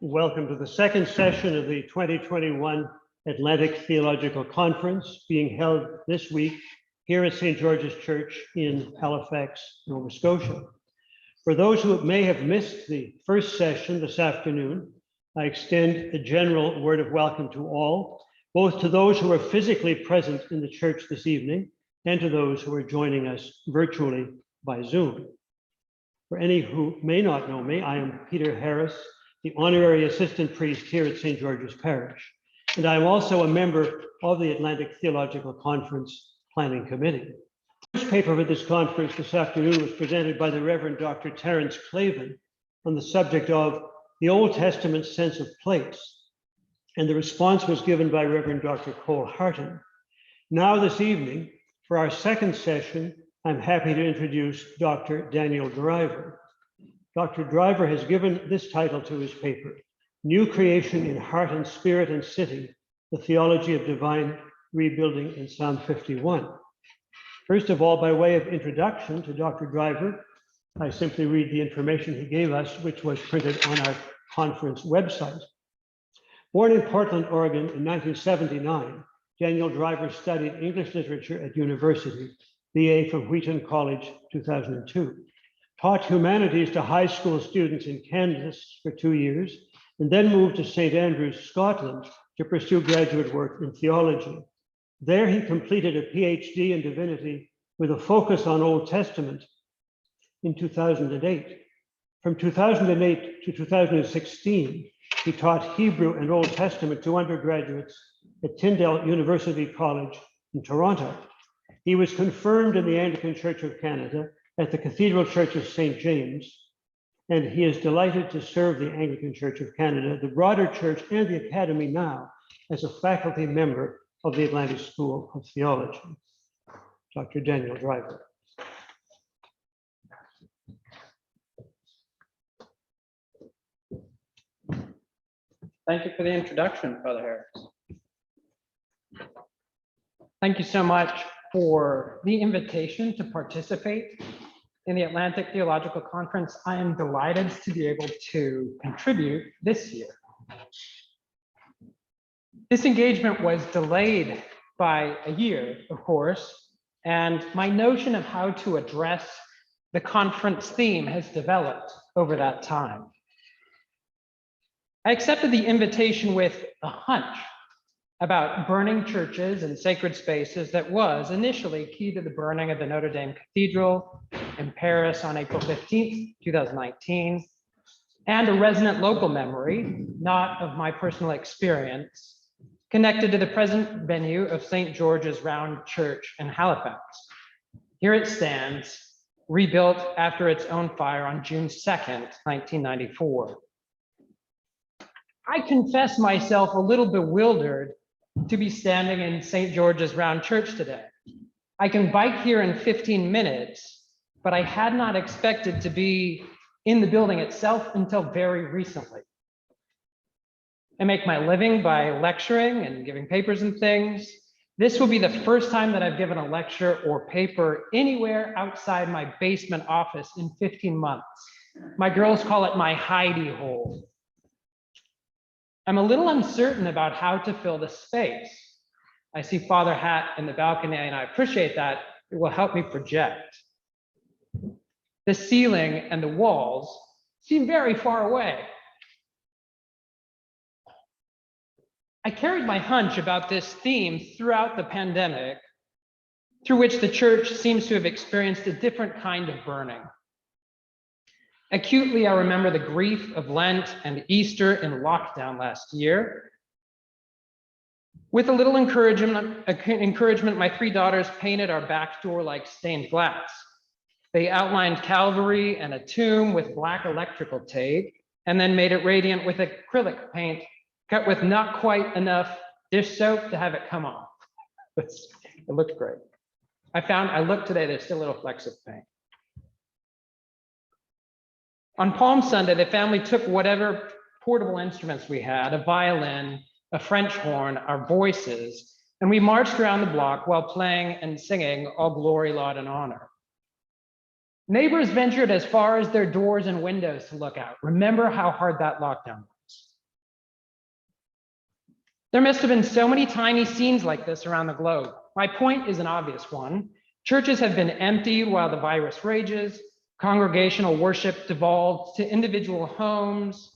Welcome to the second session of the 2021 Atlantic Theological Conference being held this week here at St. George's Church in Halifax, Nova Scotia. For those who may have missed the first session this afternoon, I extend a general word of welcome to all, both to those who are physically present in the church this evening and to those who are joining us virtually by Zoom. For any who may not know me, I am Peter Harris, the honorary assistant priest here at St. George's Parish, and I am also a member of the Atlantic Theological Conference Planning Committee. The first paper for this conference this afternoon was presented by the Reverend Dr. Terence Clavin on the subject of the Old Testament sense of place, and the response was given by Reverend Dr. Cole Harton. Now this evening, for our second session, I'm happy to introduce Dr. Daniel Driver. Dr. Driver has given this title to his paper, New Creation in Heart and Spirit and City, the Theology of Divine Rebuilding in Psalm 51. First of all, by way of introduction to Dr. Driver, I simply read the information he gave us, which was printed on our conference website. Born in Portland, Oregon in 1979, Daniel Driver studied English literature at university, BA from Wheaton College, 2002. Taught humanities to high school students in Kansas for 2 years, and then moved to St. Andrews, Scotland, to pursue graduate work in theology. There he completed a Ph.D. in divinity with a focus on Old Testament in 2008. From 2008 to 2016, he taught Hebrew and Old Testament to undergraduates at Tyndale University College in Toronto. He was confirmed in the Anglican Church of Canada at the Cathedral Church of St. James, and he is delighted to serve the Anglican Church of Canada, the broader church, and the Academy now as a faculty member of the Atlantic School of Theology. Dr. Daniel Driver. Thank you for the introduction, Father Harris. Thank you so much for the invitation to participate in the Atlantic Theological Conference. I am delighted to be able to contribute this year. This engagement was delayed by a year, of course, and my notion of how to address the conference theme has developed over that time. I accepted the invitation with a hunch about burning churches and sacred spaces that was initially key to the burning of the Notre Dame Cathedral in Paris on April 15th, 2019, and a resonant local memory, not of my personal experience, connected to the present venue of St. George's Round Church in Halifax. Here it stands, rebuilt after its own fire on June 2nd, 1994. I confess myself a little bewildered to be standing in St. George's Round Church today. I can bike here in 15 minutes, but I had not expected to be in the building itself until very recently. I make my living by lecturing and giving papers and things. This will be the first time that I've given a lecture or paper anywhere outside my basement office in 15 months. My girls call it my hidey hole. I'm a little uncertain about how to fill the space. I see Father Hat in the balcony, and I appreciate that. It will help me project. The ceiling and the walls seem very far away. I carried my hunch about this theme throughout the pandemic, through which the church seems to have experienced a different kind of burning. Acutely, I remember the grief of Lent and Easter in lockdown last year. With a little encouragement, my 3 daughters painted our back door like stained glass. They outlined Calvary and a tomb with black electrical tape, and then made it radiant with acrylic paint cut with not quite enough dish soap to have it come off. It looked great. I looked today, there's still little flecks of paint. On Palm Sunday, the family took whatever portable instruments we had, a violin, a French horn, our voices, and we marched around the block while playing and singing All Glory, Laud, and Honor. Neighbors ventured as far as their doors and windows to look out. Remember how hard that lockdown was. There must have been so many tiny scenes like this around the globe. My point is an obvious one. Churches have been empty while the virus rages. Congregational worship devolved to individual homes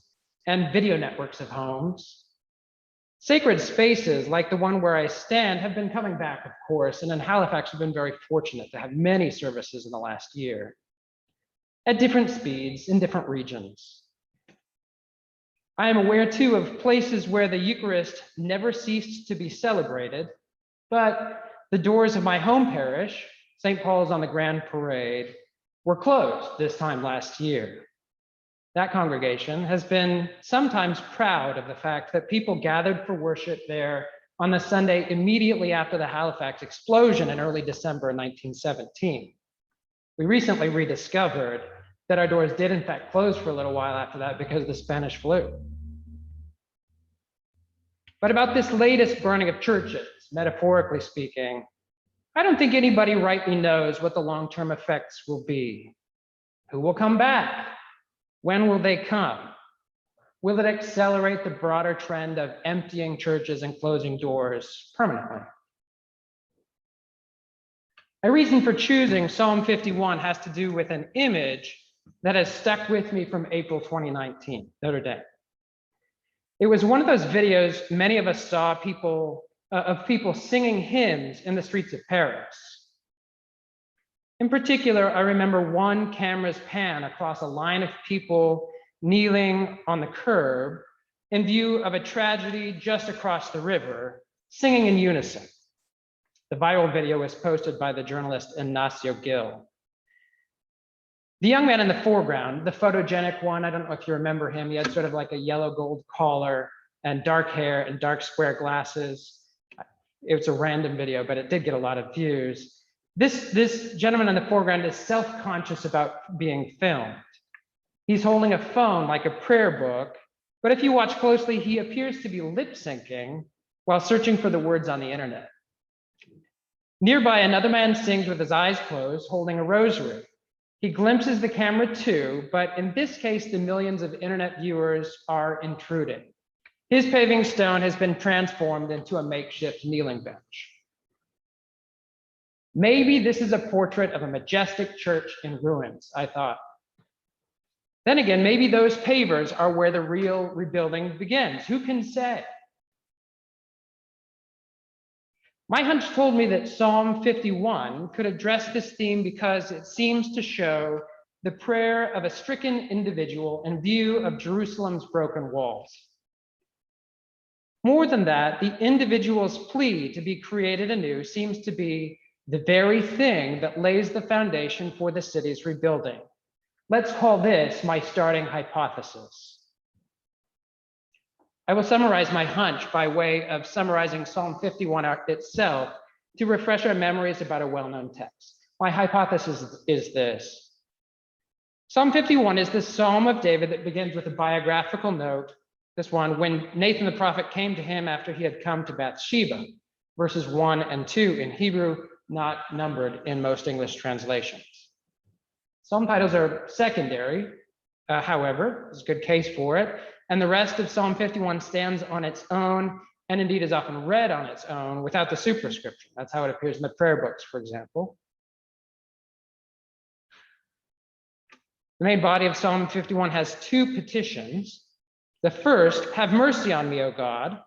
and video networks of homes. Sacred spaces like the one where I stand have been coming back, of course, and in Halifax, we've been very fortunate to have many services in the last year at different speeds in different regions. I am aware too of places where the Eucharist never ceased to be celebrated, but the doors of my home parish, St. Paul's on the Grand Parade, were closed this time last year. That congregation has been sometimes proud of the fact that people gathered for worship there on the Sunday immediately after the Halifax explosion in early December 1917. We recently rediscovered that our doors did in fact close for a little while after that because of the Spanish flu. But about this latest burning of churches, metaphorically speaking, I don't think anybody rightly knows what the long-term effects will be. Who will come back? When will they come? Will it accelerate the broader trend of emptying churches and closing doors permanently? A reason for choosing Psalm 51 has to do with an image that has stuck with me from April 2019, Notre Dame. It was one of those videos many of us saw of people singing hymns in the streets of Paris. In particular, I remember one camera's pan across a line of people kneeling on the curb in view of a tragedy just across the river, singing in unison. The viral video was posted by the journalist Ignacio Gil. The young man in the foreground, the photogenic one, I don't know if you remember him, he had sort of like a yellow gold collar and dark hair and dark square glasses. It was a random video, but it did get a lot of views. This gentleman in the foreground is self-conscious about being filmed. He's holding a phone like a prayer book, but if you watch closely, he appears to be lip syncing while searching for the words on the internet. Nearby, another man sings with his eyes closed, holding a rosary. He glimpses the camera too, but in this case, the millions of internet viewers are intruding. His paving stone has been transformed into a makeshift kneeling bench. Maybe this is a portrait of a majestic church in ruins, I thought. Then again, maybe those pavers are where the real rebuilding begins. Who can say? My hunch told me that Psalm 51 could address this theme because it seems to show the prayer of a stricken individual in view of Jerusalem's broken walls. More than that, the individual's plea to be created anew seems to be the very thing that lays the foundation for the city's rebuilding. Let's call this my starting hypothesis. I will summarize my hunch by way of summarizing Psalm 51 itself to refresh our memories about a well-known text. My hypothesis is this. Psalm 51 is the Psalm of David that begins with a biographical note, this one, when Nathan the prophet came to him after he had come to Bathsheba, verses 1 and 2 in Hebrew, not numbered in most English translations. Psalm titles are secondary, however, there's a good case for it, and the rest of Psalm 51 stands on its own and indeed is often read on its own without the superscription. That's how it appears in the prayer books, for example. The main body of Psalm 51 has two petitions. The first, "Have mercy on me, O God,"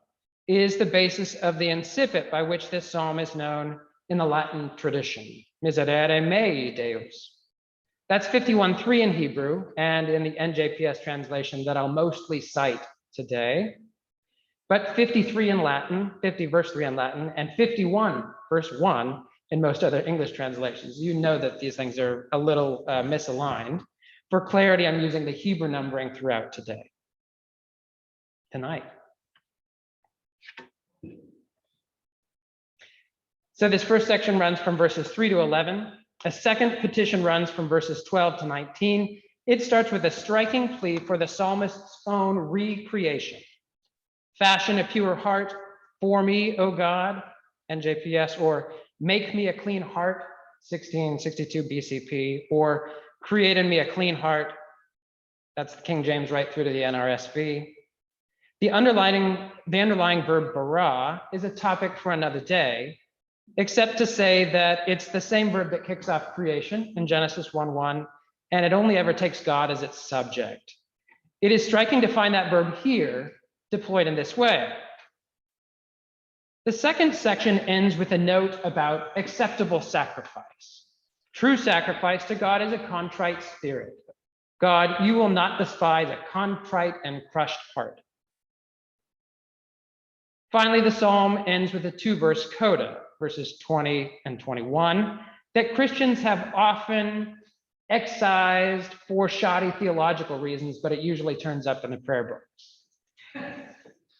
is the basis of the incipit by which this psalm is known in the Latin tradition. Miserere mei, Deus. That's 51:3 in Hebrew and in the NJPS translation that I'll mostly cite today. But 53 in Latin, 50 verse 3 in Latin, and 51 verse 1 in most other English translations. You know that these things are a little misaligned. For clarity, I'm using the Hebrew numbering throughout tonight. So this first section runs from verses 3 to 11. A second petition runs from verses 12 to 19. It starts with a striking plea for the psalmist's own recreation. Fashion a pure heart for me, O God, NJPS, or make me a clean heart, 1662 BCP, or create in me a clean heart, that's the King James right through to the NRSV. The underlying verb bara is a topic for another day, except to say that it's the same verb that kicks off creation in Genesis 1:1, and it only ever takes God as its subject. It is striking to find that verb here deployed in this way. The second section ends with a note about acceptable sacrifice. True sacrifice to God is a contrite spirit. God, you will not despise a contrite and crushed heart. Finally, the psalm ends with a 2-verse coda, verses 20 and 21, that Christians have often excised for shoddy theological reasons, but it usually turns up in the prayer books.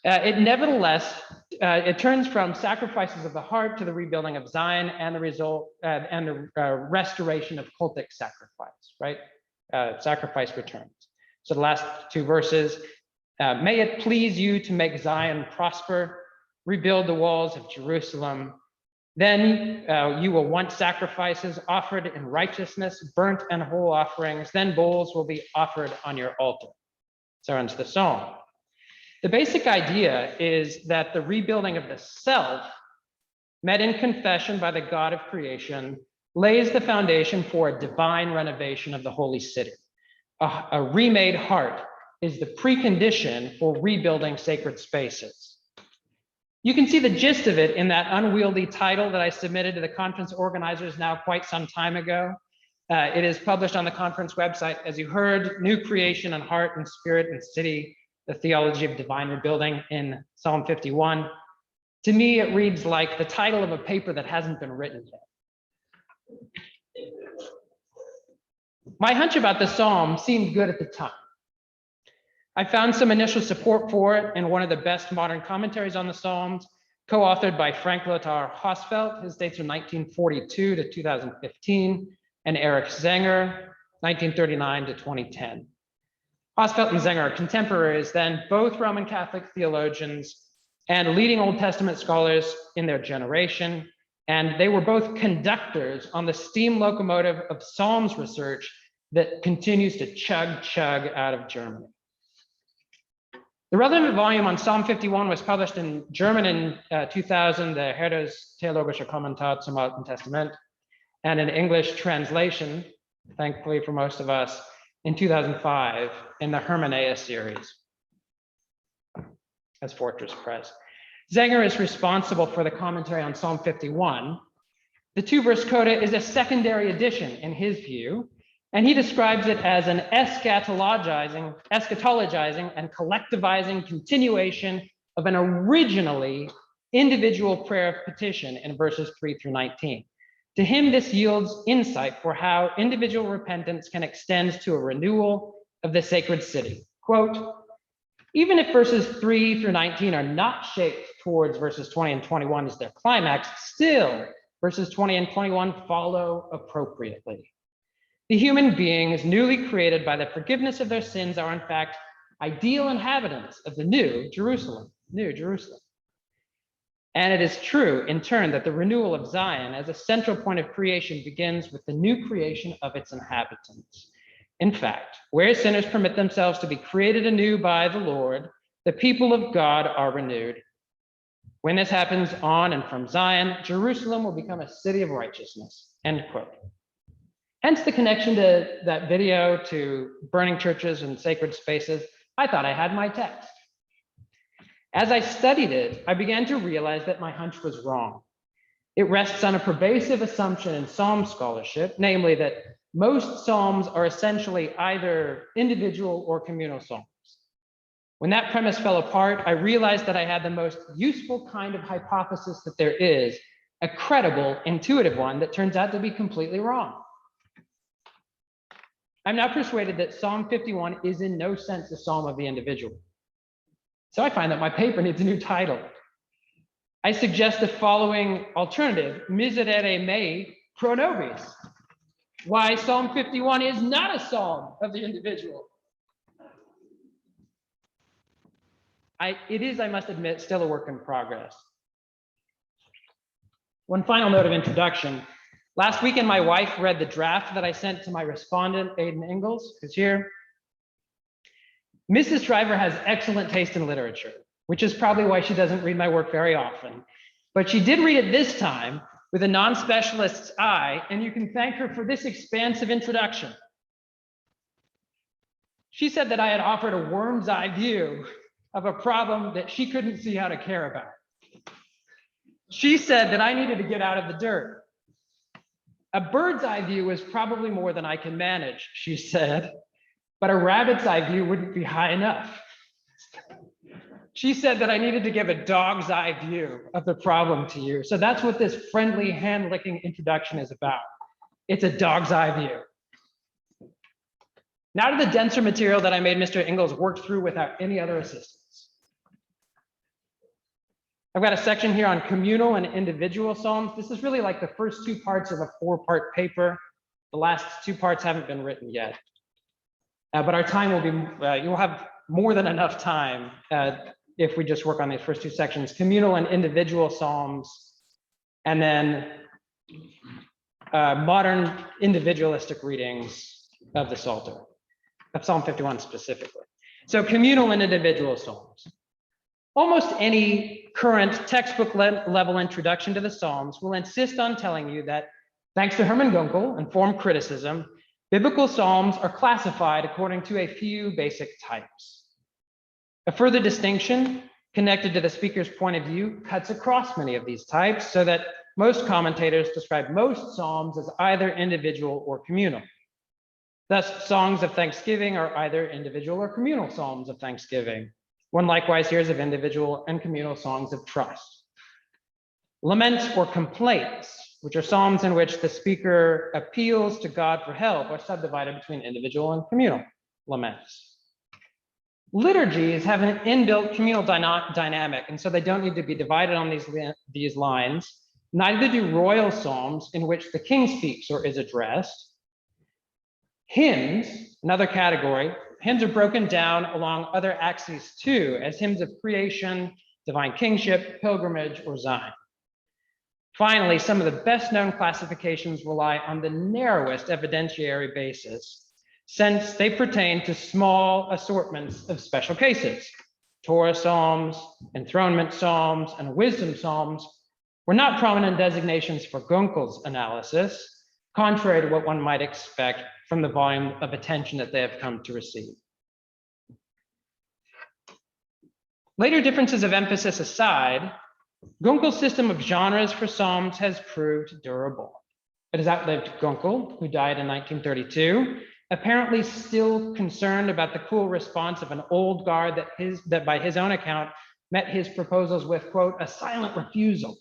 It nevertheless, it turns from sacrifices of the heart to the rebuilding of Zion and the restoration of cultic sacrifice, right? Sacrifice returns. So the last 2 verses, may it please you to make Zion prosper, rebuild the walls of Jerusalem. Then you will want sacrifices offered in righteousness, burnt and whole offerings. Then bulls will be offered on your altar. So ends the psalm. The basic idea is that the rebuilding of the self, met in confession by the God of creation, lays the foundation for a divine renovation of the holy city. A remade heart is the precondition for rebuilding sacred spaces. You can see the gist of it in that unwieldy title that I submitted to the conference organizers now quite some time ago. It is published on the conference website, as you heard, New Creation and Heart and Spirit and City, the Theology of Divine Rebuilding in Psalm 51. To me, it reads like the title of a paper that hasn't been written yet. My hunch about the psalm seemed good at the time. I found some initial support for it in one of the best modern commentaries on the Psalms, co-authored by Frank Lothar Hosfeld. His dates are 1942 to 2015, and Eric Zenger, 1939 to 2010. Hosfeld and Zenger are contemporaries then, both Roman Catholic theologians and leading Old Testament scholars in their generation. And they were both conductors on the steam locomotive of Psalms research that continues to chug out of Germany. The relevant volume on Psalm 51 was published in German in 2000, the Herder's Theologischer Kommentar zum Alten Testament, and an English translation, thankfully for most of us, in 2005 in the Hermeneia series as Fortress Press. Zenger is responsible for the commentary on Psalm 51. The 2-verse coda is a secondary addition in his view, and he describes it as an eschatologizing and collectivizing continuation of an originally individual prayer of petition in verses 3 through 19. To him, this yields insight for how individual repentance can extend to a renewal of the sacred city. Quote, even if verses 3 through 19 are not shaped towards verses 20 and 21 as their climax, still verses 20 and 21 follow appropriately. The human beings newly created by the forgiveness of their sins are in fact ideal inhabitants of the New Jerusalem. And it is true in turn that the renewal of Zion as a central point of creation begins with the new creation of its inhabitants. In fact, where sinners permit themselves to be created anew by the Lord, the people of God are renewed. When this happens on and from Zion, Jerusalem will become a city of righteousness, end quote. Hence the connection to that video to burning churches and sacred spaces. I thought I had my text. As I studied it, I began to realize that my hunch was wrong. It rests on a pervasive assumption in Psalm scholarship, namely that most Psalms are essentially either individual or communal Psalms. When that premise fell apart, I realized that I had the most useful kind of hypothesis that there is, a credible, intuitive one that turns out to be completely wrong. I'm now persuaded that Psalm 51 is in no sense a psalm of the individual. So I find that my paper needs a new title. I suggest the following alternative, Miserere mei pro nobis. Why Psalm 51 is not a psalm of the individual. It is, I must admit, still a work in progress. One final note of introduction. Last weekend, my wife read the draft that I sent to my respondent, Aidan Ingalls, who's here. Mrs. Shriver has excellent taste in literature, which is probably why she doesn't read my work very often. But she did read it this time with a non-specialist's eye, and you can thank her for this expansive introduction. She said that I had offered a worm's eye view of a problem that she couldn't see how to care about. She said that I needed to get out of the dirt. A bird's eye view is probably more than I can manage, she said, but a rabbit's eye view wouldn't be high enough. She said that I needed to give a dog's eye view of the problem to you. So that's what this friendly hand-licking introduction is about. It's a dog's eye view. Now to the denser material that I made Mr. Ingalls work through without any other assistance. I've got a section here on communal and individual psalms. This is really like the first two parts of a 4-part paper. The last 2 parts haven't been written yet. But our time will be, you'll have more than enough time if we just work on these first 2 sections, communal and individual psalms, and then modern individualistic readings of the Psalter, of Psalm 51 specifically. So communal and individual psalms. Almost any current textbook level introduction to the Psalms will insist on telling you that, thanks to Hermann Gunkel and form criticism, biblical psalms are classified according to a few basic types. A further distinction connected to the speaker's point of view cuts across many of these types so that most commentators describe most psalms as either individual or communal. Thus, songs of thanksgiving are either individual or communal psalms of thanksgiving. One likewise hears of individual and communal songs of trust. Laments or complaints, which are psalms in which the speaker appeals to God for help, are subdivided between individual and communal laments. Liturgies have an inbuilt communal dynamic, and so they don't need to be divided on these lines. Neither do royal psalms in which the king speaks or is addressed. Hymns, another category, hymns are broken down along other axes too, as hymns of creation, divine kingship, pilgrimage, or Zion. Finally, some of the best known classifications rely on the narrowest evidentiary basis, since they pertain to small assortments of special cases. Torah psalms, enthronement psalms, and wisdom psalms were not prominent designations for Gunkel's analysis, contrary to what one might expect from the volume of attention that they have come to receive. Later differences of emphasis aside, Gunkel's system of genres for psalms has proved durable. It has outlived Gunkel, who died in 1932, apparently still concerned about the cool response of an old guard that by his own account met his proposals with, quote, a silent refusal.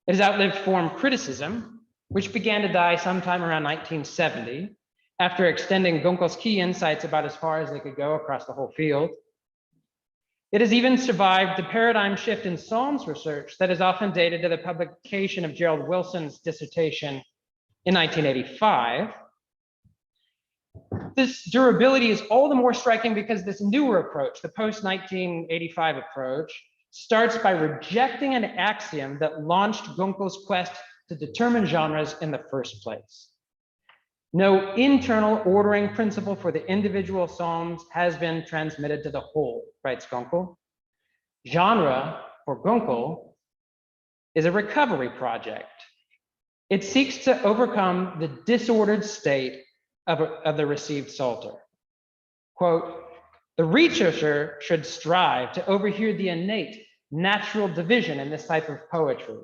It has outlived form criticism, which began to die sometime around 1970, after extending Gunkel's key insights about as far as they could go across the whole field. It has even survived the paradigm shift in Psalms research that is often dated to the publication of Gerald Wilson's dissertation in 1985. This durability is all the more striking because this newer approach, the post-1985 approach, starts by rejecting an axiom that launched Gunkel's quest to determine genres in the first place. No internal ordering principle for the individual psalms has been transmitted to the whole, writes Gunkel. Genre, for Gunkel, is a recovery project. It seeks to overcome the disordered state of the received Psalter. Quote, the researcher should strive to overhear the innate natural division in this type of poetry.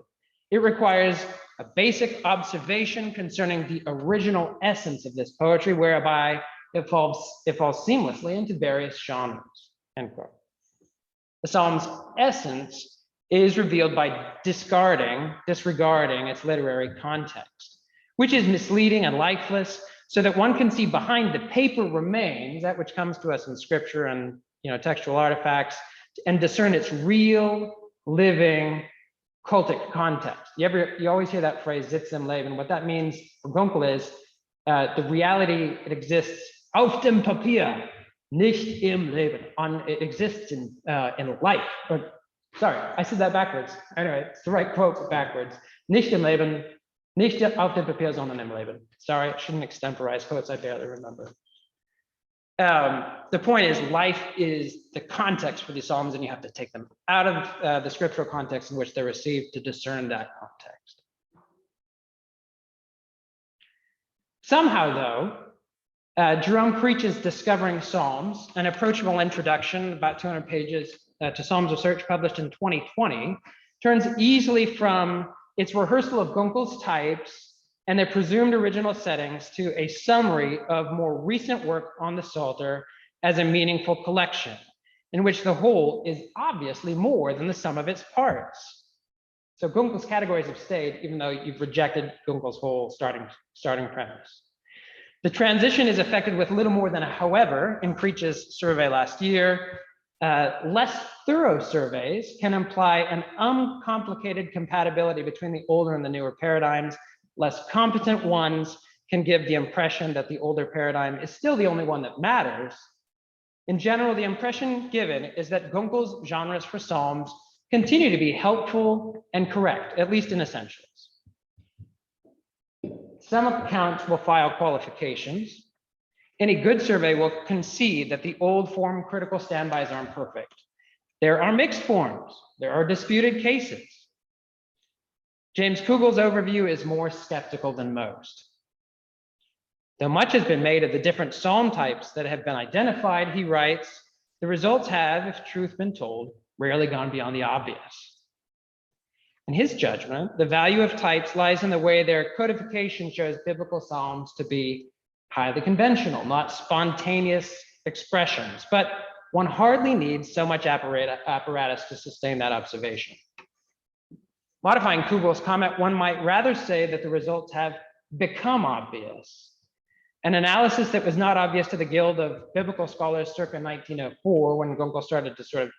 It requires a basic observation concerning the original essence of this poetry, whereby it falls seamlessly into various genres, end quote. The psalm's essence is revealed by disregarding its literary context, which is misleading and lifeless, so that one can see behind the paper remains, that which comes to us in scripture and textual artifacts, and discern its real, living, cultic context. You always hear that phrase, sitz im Leben. What that means for Gunkel is the reality, it exists auf dem Papier, nicht im Leben. It exists in life. Or, sorry, I said that backwards. Anyway, it's the right quote backwards. Nicht im Leben, nicht auf dem Papier, sondern im Leben. Sorry, I shouldn't extemporize quotes I barely remember. The point is, life is the context for these psalms, and you have to take them out of the scriptural context in which they're received to discern that context. Somehow, though, Jerome preaches Discovering Psalms, an approachable introduction, about 200 pages, to Psalms of Search, published in 2020, turns easily from its rehearsal of Gunkel's types and their presumed original settings to a summary of more recent work on the Psalter as a meaningful collection, in which the whole is obviously more than the sum of its parts. So Gunkel's categories have stayed, even though you've rejected Gunkel's whole starting premise. The transition is effected with little more than a however in Creech's survey last year. Less thorough surveys can imply an uncomplicated compatibility between the older and the newer paradigms. Less competent ones can give the impression that the older paradigm is still the only one that matters. In general, the impression given is that Gunkel's genres for psalms continue to be helpful and correct, at least in essentials. Some accounts will file qualifications. Any good survey will concede that the old form critical standbys are imperfect. There are mixed forms. There are disputed cases. James Kugel's overview is more skeptical than most. Though much has been made of the different psalm types that have been identified, he writes, the results have, if truth been told, rarely gone beyond the obvious. In his judgment, the value of types lies in the way their codification shows biblical psalms to be highly conventional, not spontaneous expressions, but one hardly needs so much apparatus to sustain that observation. Modifying Kugel's comment, one might rather say that the results have become obvious. An analysis that was not obvious to the Guild of Biblical Scholars circa 1904, when Gunkel started to sort of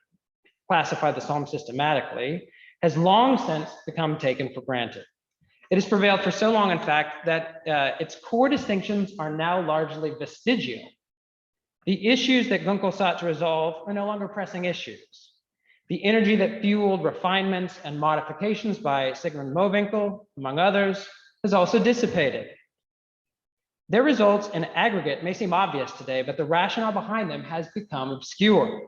classify the Psalm systematically, has long since become taken for granted. It has prevailed for so long, in fact, that its core distinctions are now largely vestigial. The issues that Gunkel sought to resolve are no longer pressing issues. The energy that fueled refinements and modifications by Sigmund Mowinckel, among others, has also dissipated. Their results in aggregate may seem obvious today, but the rationale behind them has become obscure.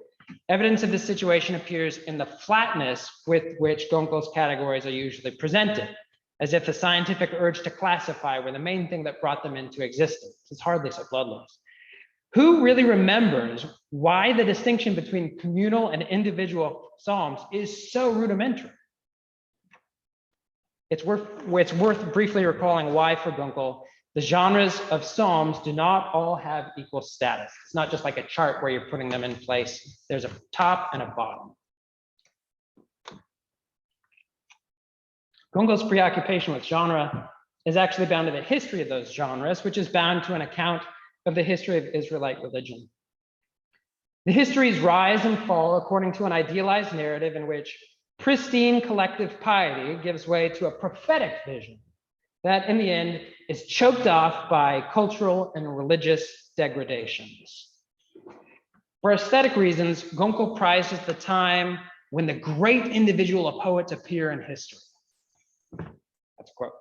Evidence of this situation appears in the flatness with which Gunkel's categories are usually presented, as if the scientific urge to classify were the main thing that brought them into existence. It's hardly so bloodless. Who really remembers why the distinction between communal and individual psalms is so rudimentary? It's worth briefly recalling why, for Gunkel, the genres of psalms do not all have equal status. It's not just like a chart where you're putting them in place. There's a top and a bottom. Gunkel's preoccupation with genre is actually bound to the history of those genres, which is bound to an account of the history of Israelite religion. The histories rise and fall according to an idealized narrative in which pristine collective piety gives way to a prophetic vision that in the end is choked off by cultural and religious degradations. For aesthetic reasons, Gunkel prizes the time when the great individual poets appear in history. That's a quote.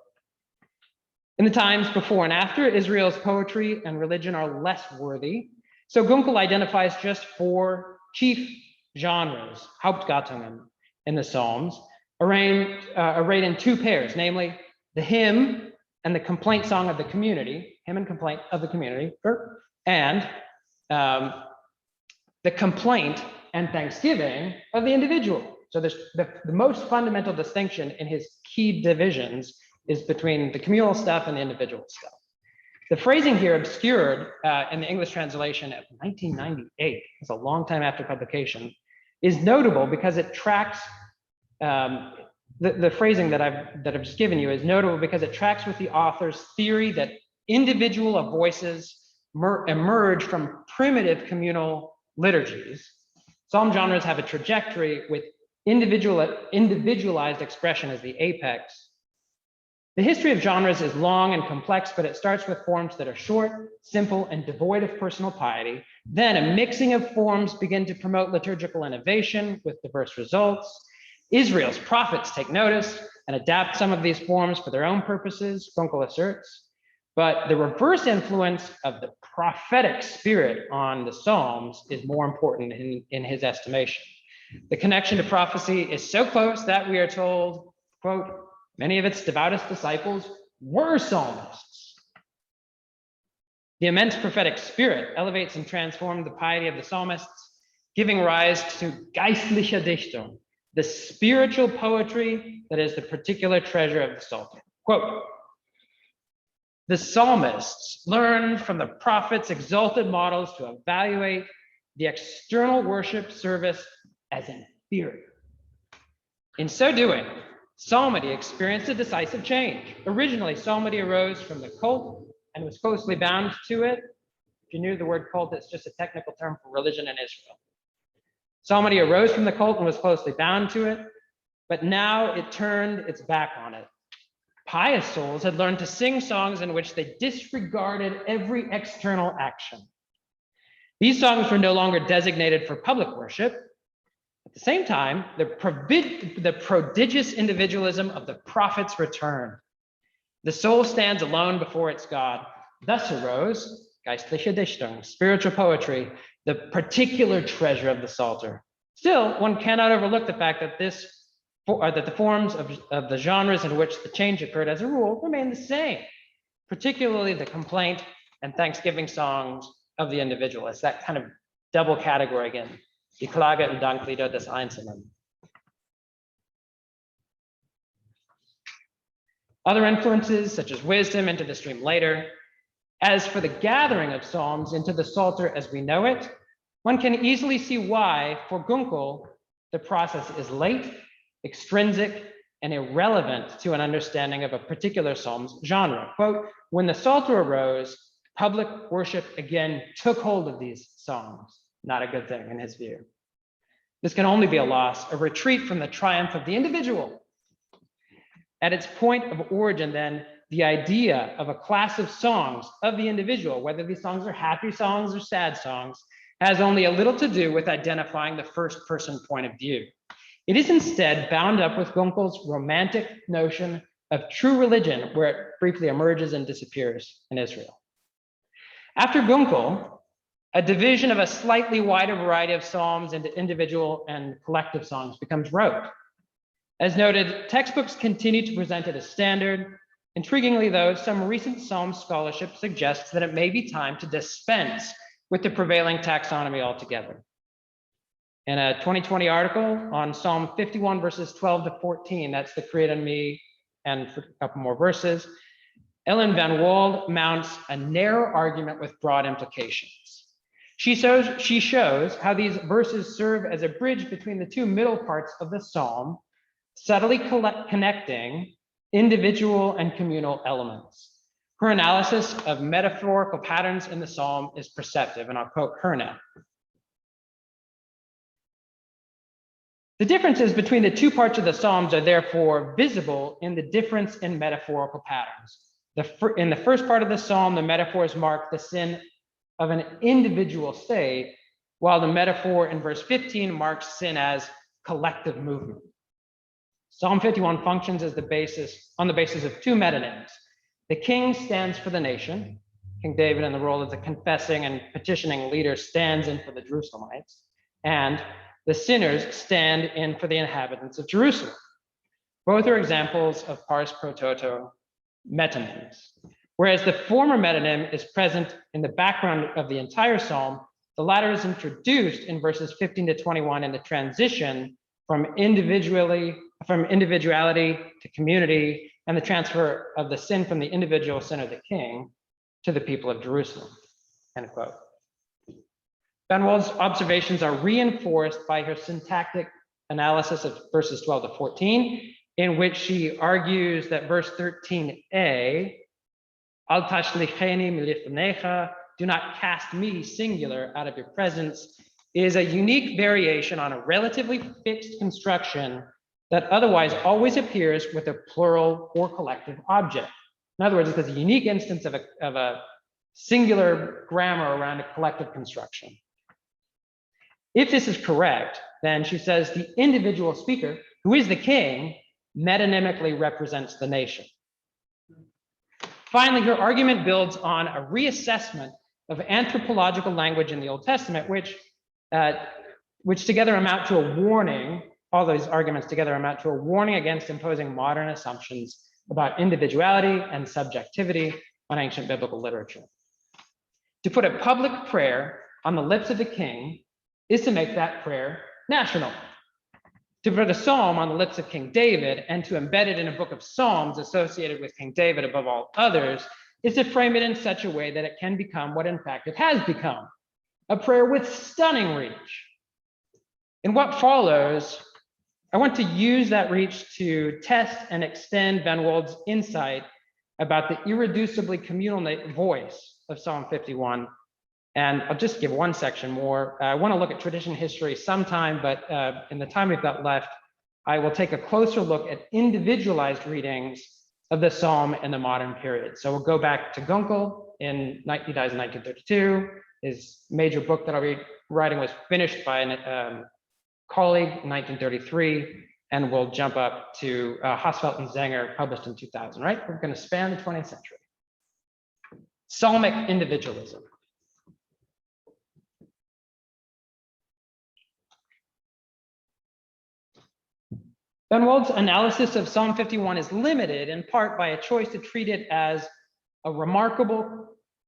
In the times before and after, Israel's poetry and religion are less worthy. So Gunkel identifies just 4 chief genres, Hauptgattungen, in the Psalms, arrayed in 2 pairs, namely the hymn and the complaint song of the community, hymn and complaint of the community, and the complaint and thanksgiving of the individual. So there's the most fundamental distinction in his key divisions is between the communal stuff and the individual stuff. The phrasing here, obscured in the English translation of 1998, it's a long time after publication, is notable because it tracks, the phrasing that I've just given you is notable because it tracks with the author's theory that individual voices emerge from primitive communal liturgies. Psalm genres have a trajectory with individualized expression as the apex. The history of genres is long and complex, but it starts with forms that are short, simple, and devoid of personal piety. Then a mixing of forms begin to promote liturgical innovation with diverse results. Israel's prophets take notice and adapt some of these forms for their own purposes, Gunkel asserts. But the reverse influence of the prophetic spirit on the Psalms is more important in his estimation. The connection to prophecy is so close that we are told, quote, many of its devoutest disciples were psalmists. The immense prophetic spirit elevates and transforms the piety of the psalmists, giving rise to geistliche Dichtung, the spiritual poetry that is the particular treasure of the Psalter. Quote, the psalmists learned from the prophets' exalted models to evaluate the external worship service as inferior. In so doing, psalmody experienced a decisive change. Originally, psalmody arose from the cult and was closely bound to it. If you knew the word cult, it's just a technical term for religion in Israel. Psalmody arose from the cult and was closely bound to it, but now it turned its back on it. Pious souls had learned to sing songs in which they disregarded every external action. These songs were no longer designated for public worship. At the same time, the prodigious individualism of the prophets returned. The soul stands alone before its God. Thus arose geistliche Dichtung, spiritual poetry, the particular treasure of the Psalter. Still, one cannot overlook the fact that that the forms of the genres in which the change occurred as a rule remain the same, particularly the complaint and thanksgiving songs of the individual. It's that kind of double category again, die Klage und Danklieder des Einzelnen. Other influences, such as wisdom, enter the stream later. As for the gathering of psalms into the Psalter as we know it, one can easily see why, for Gunkel, the process is late, extrinsic, and irrelevant to an understanding of a particular psalm's genre. Quote, when the Psalter arose, public worship again took hold of these songs. Not a good thing in his view. This can only be a loss, a retreat from the triumph of the individual. At its point of origin, then, the idea of a class of songs of the individual, whether these songs are happy songs or sad songs, has only a little to do with identifying the first person point of view. It is instead bound up with Gunkel's romantic notion of true religion, where it briefly emerges and disappears in Israel. After Gunkel, a division of a slightly wider variety of psalms into individual and collective songs becomes rote. As noted, textbooks continue to present it as standard. Intriguingly, though, some recent psalm scholarship suggests that it may be time to dispense with the prevailing taxonomy altogether. In a 2020 article on Psalm 51, verses 12 to 14, that's the Create in Me and a couple more verses, Ellen van Wald mounts a narrow argument with broad implications. She shows how these verses serve as a bridge between the two middle parts of the psalm, subtly connecting individual and communal elements. Her analysis of metaphorical patterns in the psalm is perceptive, and I'll quote her now. The differences between the two parts of the Psalms are therefore visible in the difference in metaphorical patterns. In the first part of the Psalm, the metaphors mark the sin of an individual state, while the metaphor in verse 15 marks sin as collective movement. Psalm 51 functions as on the basis of two metonyms. The king stands for the nation. King David, in the role of the confessing and petitioning leader, stands in for the Jerusalemites. And the sinners stand in for the inhabitants of Jerusalem. Both are examples of pars pro toto metonyms. Whereas the former metonym is present in the background of the entire psalm, the latter is introduced in verses 15 to 21 in the transition from individuality to community and the transfer of the sin from the individual sin of the king to the people of Jerusalem, end quote. Van Wald's observations are reinforced by her syntactic analysis of verses 12 to 14, in which she argues that verse 13a, Al tashlicheni milifnecha, do not cast me, singular, out of your presence, is a unique variation on a relatively fixed construction that otherwise always appears with a plural or collective object. In other words, it's a unique instance of a singular grammar around a collective construction. If this is correct, then she says the individual speaker, who is the king, metonymically represents the nation. Finally, her argument builds on a reassessment of anthropological language in the Old Testament, which together amount to a warning. All those arguments together amount to a warning against imposing modern assumptions about individuality and subjectivity on ancient biblical literature. To put a public prayer on the lips of the king is to make that prayer national. To put a psalm on the lips of King David and to embed it in a book of Psalms associated with King David above all others is to frame it in such a way that it can become what in fact it has become, a prayer with stunning reach. In what follows, I want to use that reach to test and extend Van Wold's insight about the irreducibly communal voice of Psalm 51. And I'll just give one section more. I want to look at tradition history sometime, but in the time we've got left, I will take a closer look at individualized readings of the psalm in the modern period. So we'll go back to Gunkel. He dies in 1932. His major book that I'll be writing was finished by a colleague in 1933, and we'll jump up to Hausfeld and Zenger, published in 2000, right? We're going to span the 20th century. Psalmic individualism. Van Wold's analysis of Psalm 51 is limited in part by a choice to treat it as a remarkable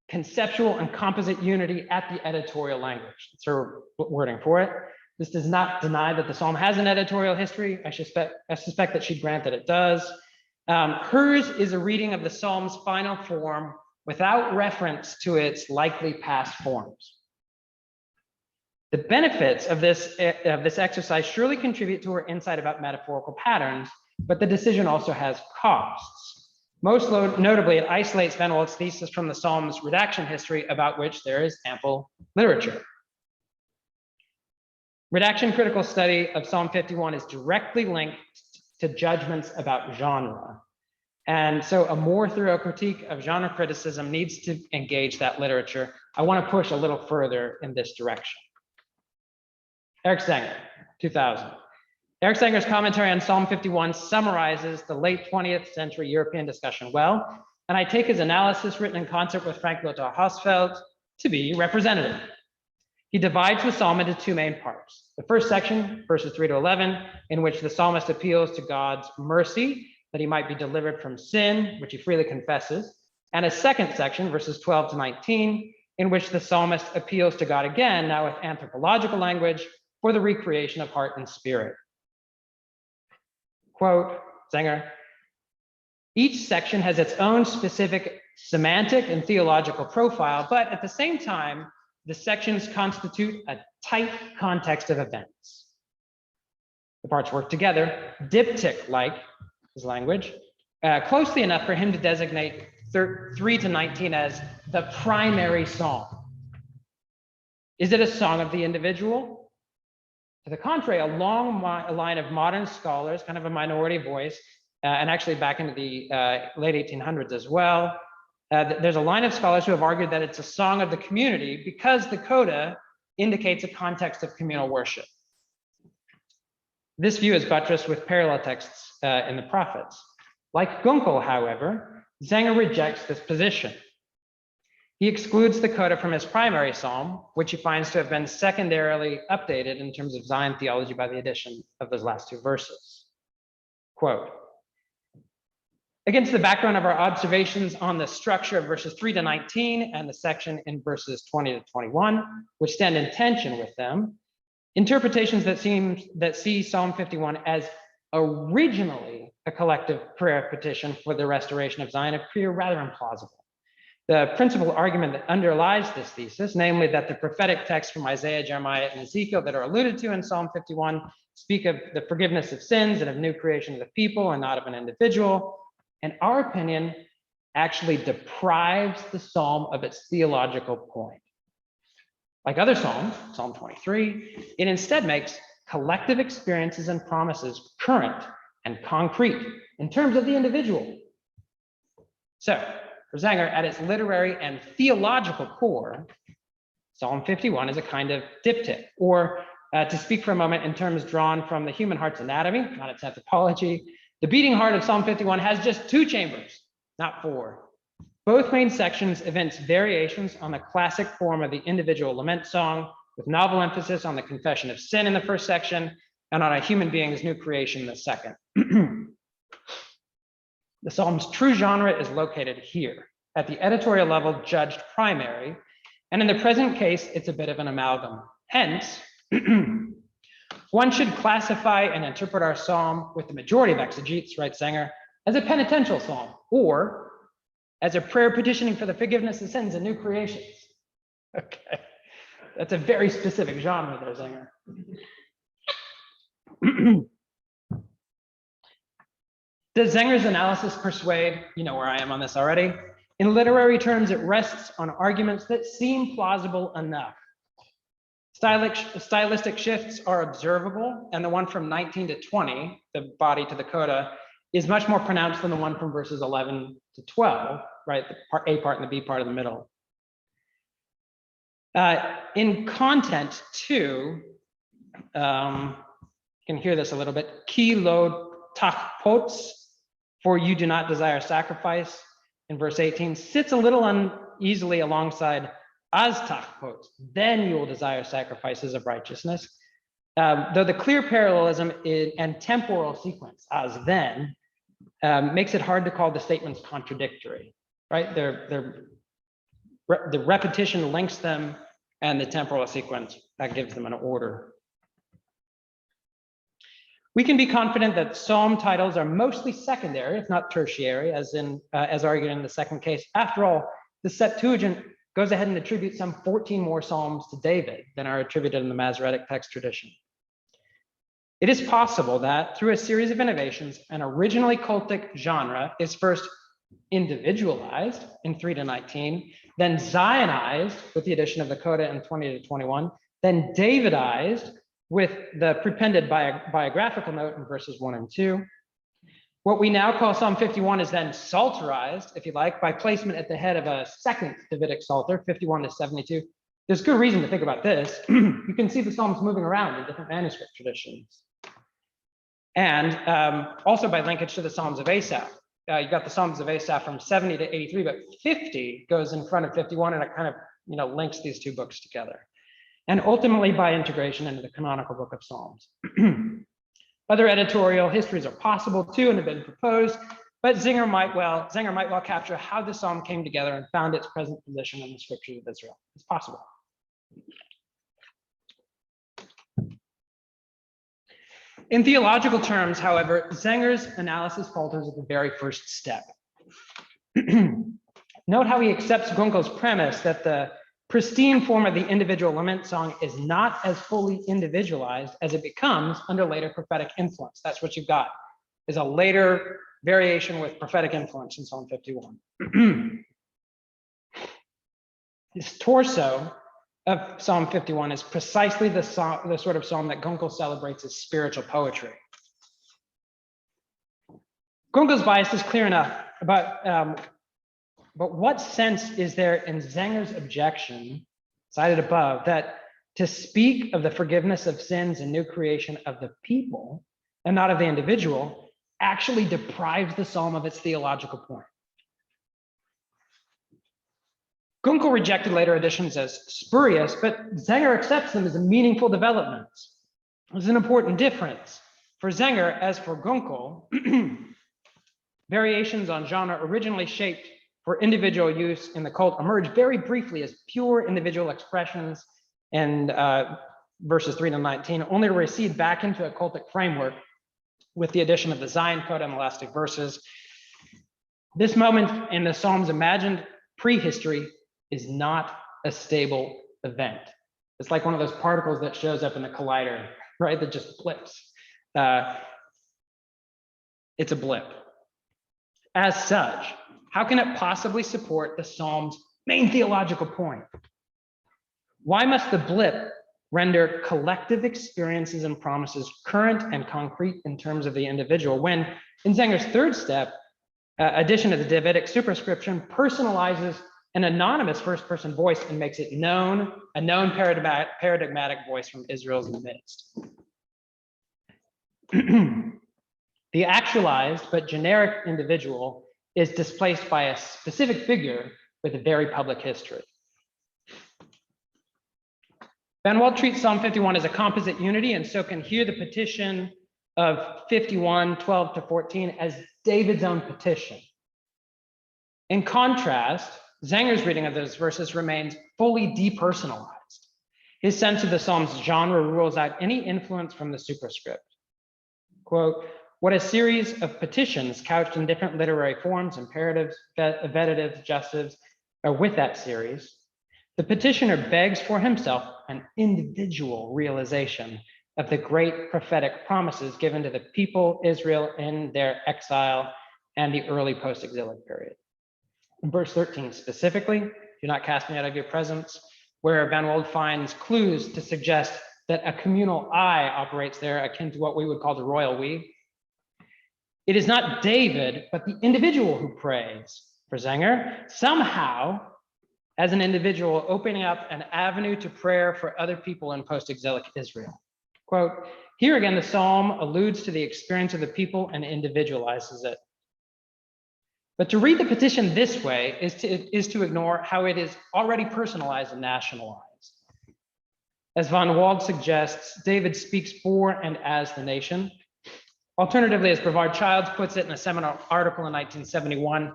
conceptual and composite unity at the editorial language. That's her wording for it. This does not deny that the psalm has an editorial history. I suspect that she'd grant that it does. Hers is a reading of the psalm's final form without reference to its likely past forms. The benefits of this exercise surely contribute to her insight about metaphorical patterns, but the decision also has costs. Most notably, it isolates Van Wold's thesis from the psalm's redaction history, about which there is ample literature. Redaction critical study of Psalm 51 is directly linked to judgments about genre. And so a more thorough critique of genre criticism needs to engage that literature. I want to push a little further in this direction. Eric Sanger, 2000. Eric Sanger's commentary on Psalm 51 summarizes the late 20th century European discussion well, and I take his analysis, written in concert with Frank Lothar Hausfeld, to be representative. He divides the psalm into two main parts. The first section, verses 3 to 11, in which the psalmist appeals to God's mercy, that he might be delivered from sin, which he freely confesses, and a second section, verses 12 to 19, in which the psalmist appeals to God again, now with anthropological language, for the recreation of heart and spirit. Quote, Zenger, each section has its own specific semantic and theological profile, but at the same time, the sections constitute a tight context of events. The parts work together, diptych-like, his language, closely enough for him to designate 3 to 19 as the primary song. Is it a song of the individual? To the contrary, a long line of modern scholars, kind of a minority voice, and actually back into the late 1800s as well, there's a line of scholars who have argued that it's a song of the community because the coda indicates a context of communal worship. This view is buttressed with parallel texts in the prophets. Like Gunkel, however, Zenger rejects this position. He excludes the coda from his primary psalm, which he finds to have been secondarily updated in terms of Zion theology by the addition of those last two verses. Quote, against the background of our observations on the structure of verses 3 to 19 and the section in verses 20 to 21, which stand in tension with them, interpretations that see Psalm 51 as originally a collective prayer petition for the restoration of Zion appear rather implausible. The principal argument that underlies this thesis, namely that the prophetic texts from Isaiah, Jeremiah, and Ezekiel that are alluded to in Psalm 51 speak of the forgiveness of sins and of new creation of the people and not of an individual, in our opinion, actually deprives the psalm of its theological point. Like other psalms, Psalm 23, it instead makes collective experiences and promises current and concrete in terms of the individual. So, for Zenger, at its literary and theological core, Psalm 51 is a kind of diptych, or to speak for a moment in terms drawn from the human heart's anatomy, not its anthropology, the beating heart of Psalm 51 has just 2 chambers, not 4. Both main sections evince variations on the classic form of the individual lament song, with novel emphasis on the confession of sin in the first section and on a human being's new creation in the second. The psalm's true genre is located here, at the editorial level judged primary, and in the present case, it's a bit of an amalgam. Hence, one should classify and interpret our psalm with the majority of exegetes, writes Zenger, as a penitential psalm, or as a prayer petitioning for the forgiveness of sins and new creations. Okay, that's a very specific genre there, Zenger. Does Zenger's analysis persuade? You know where I am on this already. In literary terms, it rests on arguments that seem plausible enough. Stylistic shifts are observable, and the one from 19 to 20, the body to the coda, is much more pronounced than the one from verses 11 to 12, right? The A part and the B part in the middle. In content, too, you can hear this a little bit. Ki lo tachpots, for you do not desire sacrifice, in verse 18, sits a little uneasily alongside as tachpots, then you will desire sacrifices of righteousness. Though the clear parallelism and temporal sequence, as then, makes it hard to call the statements contradictory, right? The repetition links them, and the temporal sequence that gives them an order. We can be confident that psalm titles are mostly secondary, if not tertiary, as argued in the second case. After all, the Septuagint goes ahead and attributes some 14 more psalms to David than are attributed in the Masoretic text tradition. It is possible that through a series of innovations, an originally cultic genre is first individualized in 3 to 19, then Zionized with the addition of the coda in 20 to 21, then Davidized with the prepended biographical note in verses 1 and 2. What we now call Psalm 51 is then psalterized, if you like, by placement at the head of a second Davidic psalter, 51 to 72. There's good reason to think about this. You can see the Psalms moving around in different manuscript traditions. And also by linkage to the Psalms of Asaph. You got the Psalms of Asaph from 70 to 83, but 50 goes in front of 51, and it kind of links these two books together. And ultimately by integration into the canonical book of Psalms. Other editorial histories are possible too and have been proposed, but Zenger might well capture how the psalm came together and found its present position in the scriptures of Israel. It's possible. In theological terms, however, Zenger's analysis falters at the very first step. Note how he accepts Gunkel's premise that the pristine form of the individual lament song is not as fully individualized as it becomes under later prophetic influence. That's what you've got, is a later variation with prophetic influence in Psalm 51. This torso of Psalm 51 is precisely the sort of psalm that Gunkel celebrates as spiritual poetry. Gunkel's bias is clear enough, but what sense is there in Zenger's objection, cited above, that to speak of the forgiveness of sins and new creation of the people and not of the individual actually deprives the psalm of its theological point? Gunkel rejected later editions as spurious, but Zenger accepts them as a meaningful development. There's an important difference. For Zenger, as for Gunkel, variations on genre originally shaped for individual use in the cult emerge very briefly as pure individual expressions in verses 3 to 19, only to recede back into a cultic framework with the addition of the Zion coda and elastic verses. This moment in the Psalm's imagined prehistory is not a stable event. It's like one of those particles that shows up in the collider, right? That just blips. It's a blip. As such, how can it possibly support the Psalm's main theological point? Why must the blip render collective experiences and promises current and concrete in terms of the individual, when in Zenger's third step, addition of the Davidic superscription personalizes an anonymous first-person voice and makes it known, a known paradigmatic voice from Israel's midst. The actualized but generic individual is displaced by a specific figure with a very public history. Van Wald treats Psalm 51 as a composite unity, and so can hear the petition of 51, 12 to 14 as David's own petition. In contrast, Zenger's reading of those verses remains fully depersonalized. His sense of the Psalm's genre rules out any influence from the superscript. Quote, what a series of petitions couched in different literary forms, imperatives, vetatives, justives, are with that series. The petitioner begs for himself an individual realization of the great prophetic promises given to the people Israel in their exile and the early post-exilic period. In verse 13 specifically, do not cast me out of your presence, where Van Wald finds clues to suggest that a communal I operates there, akin to what we would call the royal we. It is not David, but the individual who prays. For Zenger, somehow, as an individual, opening up an avenue to prayer for other people in post-exilic Israel. Quote, here again, the psalm alludes to the experience of the people and individualizes it. But to read the petition this way is to ignore how it is already personalized and nationalized. As Van Wald suggests, David speaks for and as the nation. Alternatively, as Brevard Childs puts it in a seminal article in 1971,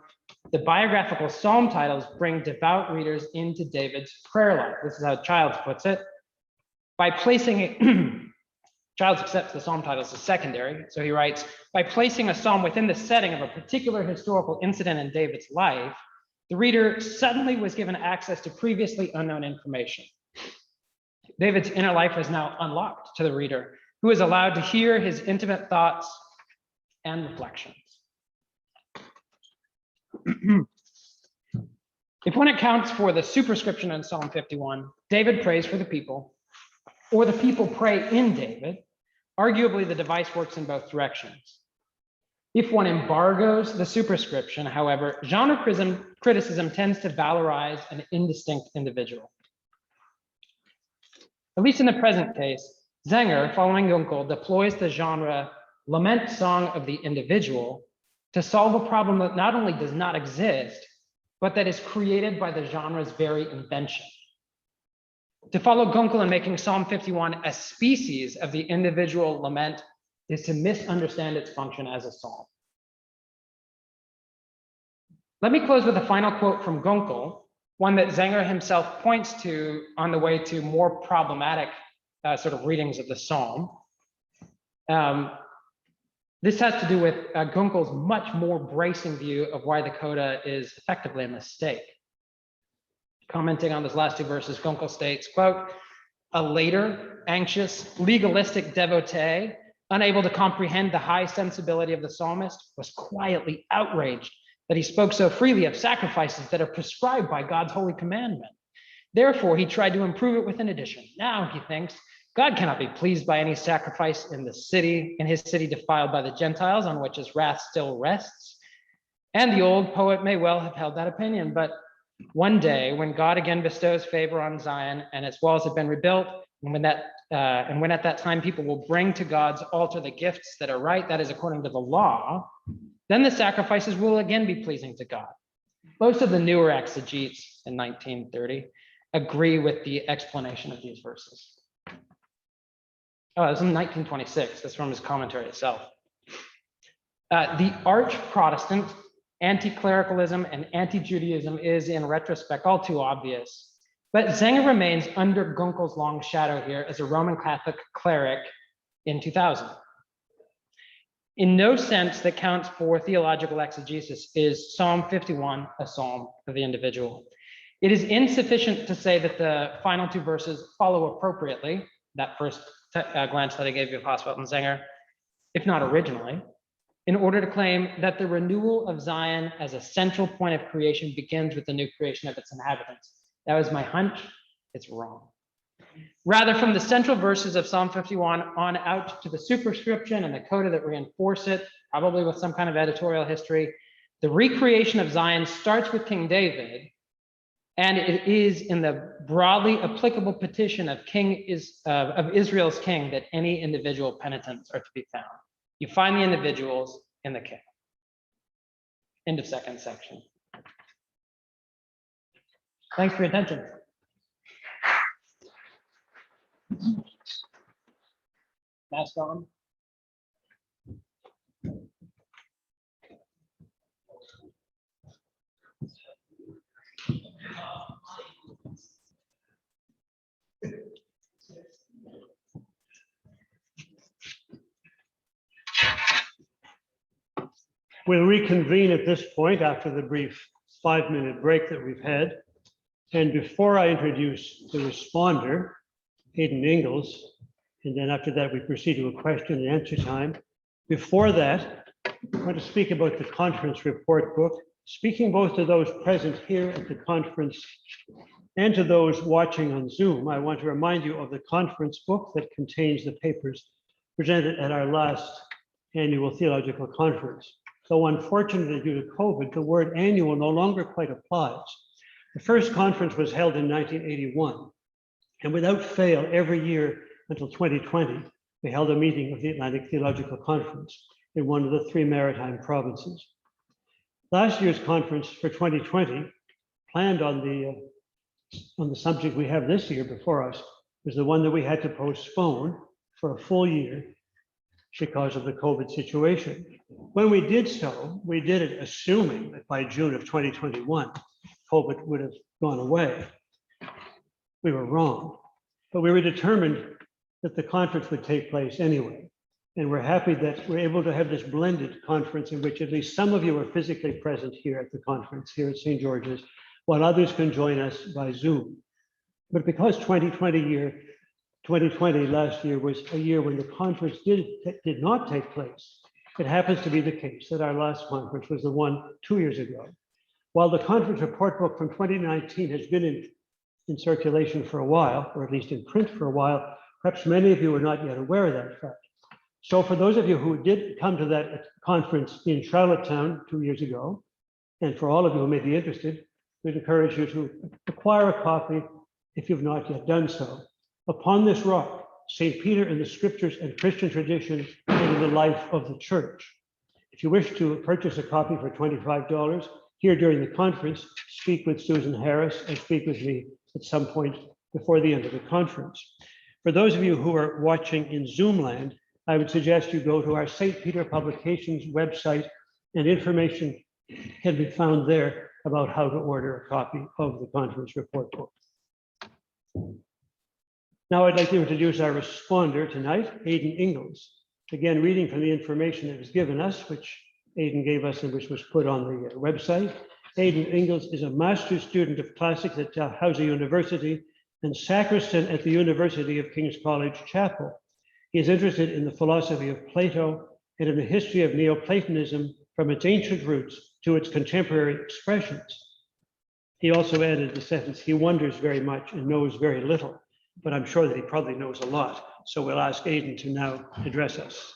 the biographical psalm titles bring devout readers into David's prayer life. This is how Childs puts it. By placing it, Childs accepts the psalm titles as secondary. So he writes, by placing a psalm within the setting of a particular historical incident in David's life, the reader suddenly was given access to previously unknown information. David's inner life is now unlocked to the reader, who is allowed to hear his intimate thoughts and reflections. If one accounts for the superscription in Psalm 51, David prays for the people, or the people pray in David, arguably the device works in both directions. If one embargoes the superscription, however, genre criticism tends to valorize an indistinct individual. At least in the present case, Zenger, following Gunkel, deploys the genre lament song of the individual to solve a problem that not only does not exist, but that is created by the genre's very invention. To follow Gunkel in making Psalm 51 a species of the individual lament is to misunderstand its function as a psalm. Let me close with a final quote from Gunkel, one that Zenger himself points to on the way to more problematic sort of readings of the psalm. This has to do with Gunkel's much more bracing view of why the coda is effectively a mistake. Commenting on those last two verses, Gunkel states, quote, a later, anxious, legalistic devotee, unable to comprehend the high sensibility of the psalmist, was quietly outraged that he spoke so freely of sacrifices that are prescribed by God's holy commandment. Therefore, he tried to improve it with an addition. Now, he thinks, God cannot be pleased by any sacrifice in his city defiled by the Gentiles, on which his wrath still rests. And the old poet may well have held that opinion, but one day, when God again bestows favor on Zion and its walls have been rebuilt, and when at that time people will bring to God's altar the gifts that are right, that is according to the law, then the sacrifices will again be pleasing to God. Most of the newer exegetes in 1930 agree with the explanation of these verses. Oh, it was in 1926. That's from his commentary itself. The arch Protestant anti-clericalism and anti-Judaism is, in retrospect, all too obvious. But Zenger remains under Gunkel's long shadow here as a Roman Catholic cleric in 2000. In no sense that counts for theological exegesis is Psalm 51 a psalm of the individual. It is insufficient to say that the final two verses follow appropriately, that first glance that I gave you of Hosfeld and Zenger, if not originally, in order to claim that the renewal of Zion as a central point of creation begins with the new creation of its inhabitants. That was my hunch. It's wrong. Rather, from the central verses of Psalm 51 on out to the superscription and the coda that reinforce it, probably with some kind of editorial history, the recreation of Zion starts with King David, and it is in the broadly applicable petition of Israel's king that any individual penitents are to be found. You find the individuals in the king. End of second section. Thanks for your attention. Mask on. We'll reconvene at this point after the brief 5-minute break that we've had. And before I introduce the responder, Aidan Ingalls, and then after that we proceed to a question and answer time. Before that, I want to speak about the conference report book, speaking both to those present here at the conference and to those watching on Zoom. I want to remind you of the conference book that contains the papers presented at our last annual theological conference. Though unfortunately due to COVID, the word annual no longer quite applies. The first conference was held in 1981, and without fail, every year until 2020, we held a meeting of the Atlantic Theological Conference in one of the 3 maritime provinces. Last year's conference for 2020, planned on the subject we have this year before us, was the one that we had to postpone for a full year because of the COVID situation. When we did so, we did it assuming that by June of 2021, COVID would have gone away. We were wrong, but we were determined that the conference would take place anyway. And we're happy that we're able to have this blended conference in which at least some of you are physically present here at the conference here at St. George's, while others can join us by Zoom. But because 2020 last year was a year when the conference did not take place, it happens to be the case that our last conference was the one 2 years ago. While the conference report book from 2019 has been in circulation for a while, or at least in print for a while, perhaps many of you are not yet aware of that fact. So for those of you who did come to that conference in Charlottetown 2 years ago, and for all of you who may be interested, we'd encourage you to acquire a copy if you've not yet done so. Upon this rock, St. Peter in the scriptures and Christian tradition and in the life of the church. If you wish to purchase a copy for $25 here during the conference, speak with Susan Harris and speak with me at some point before the end of the conference. For those of you who are watching in Zoom land, I would suggest you go to our St. Peter Publications website, and information can be found there about how to order a copy of the conference report book. Now I'd like to introduce our responder tonight, Aidan Ingalls. Again, reading from the information that was given us, which Aidan gave us and which was put on the website. Aidan Ingalls is a master's student of classics at Dalhousie University and sacristan at the University of King's College Chapel. He is interested in the philosophy of Plato and in the history of Neoplatonism from its ancient roots to its contemporary expressions. He also added the sentence, he wonders very much and knows very little, but I'm sure that he probably knows a lot. So we'll ask Aidan to now address us.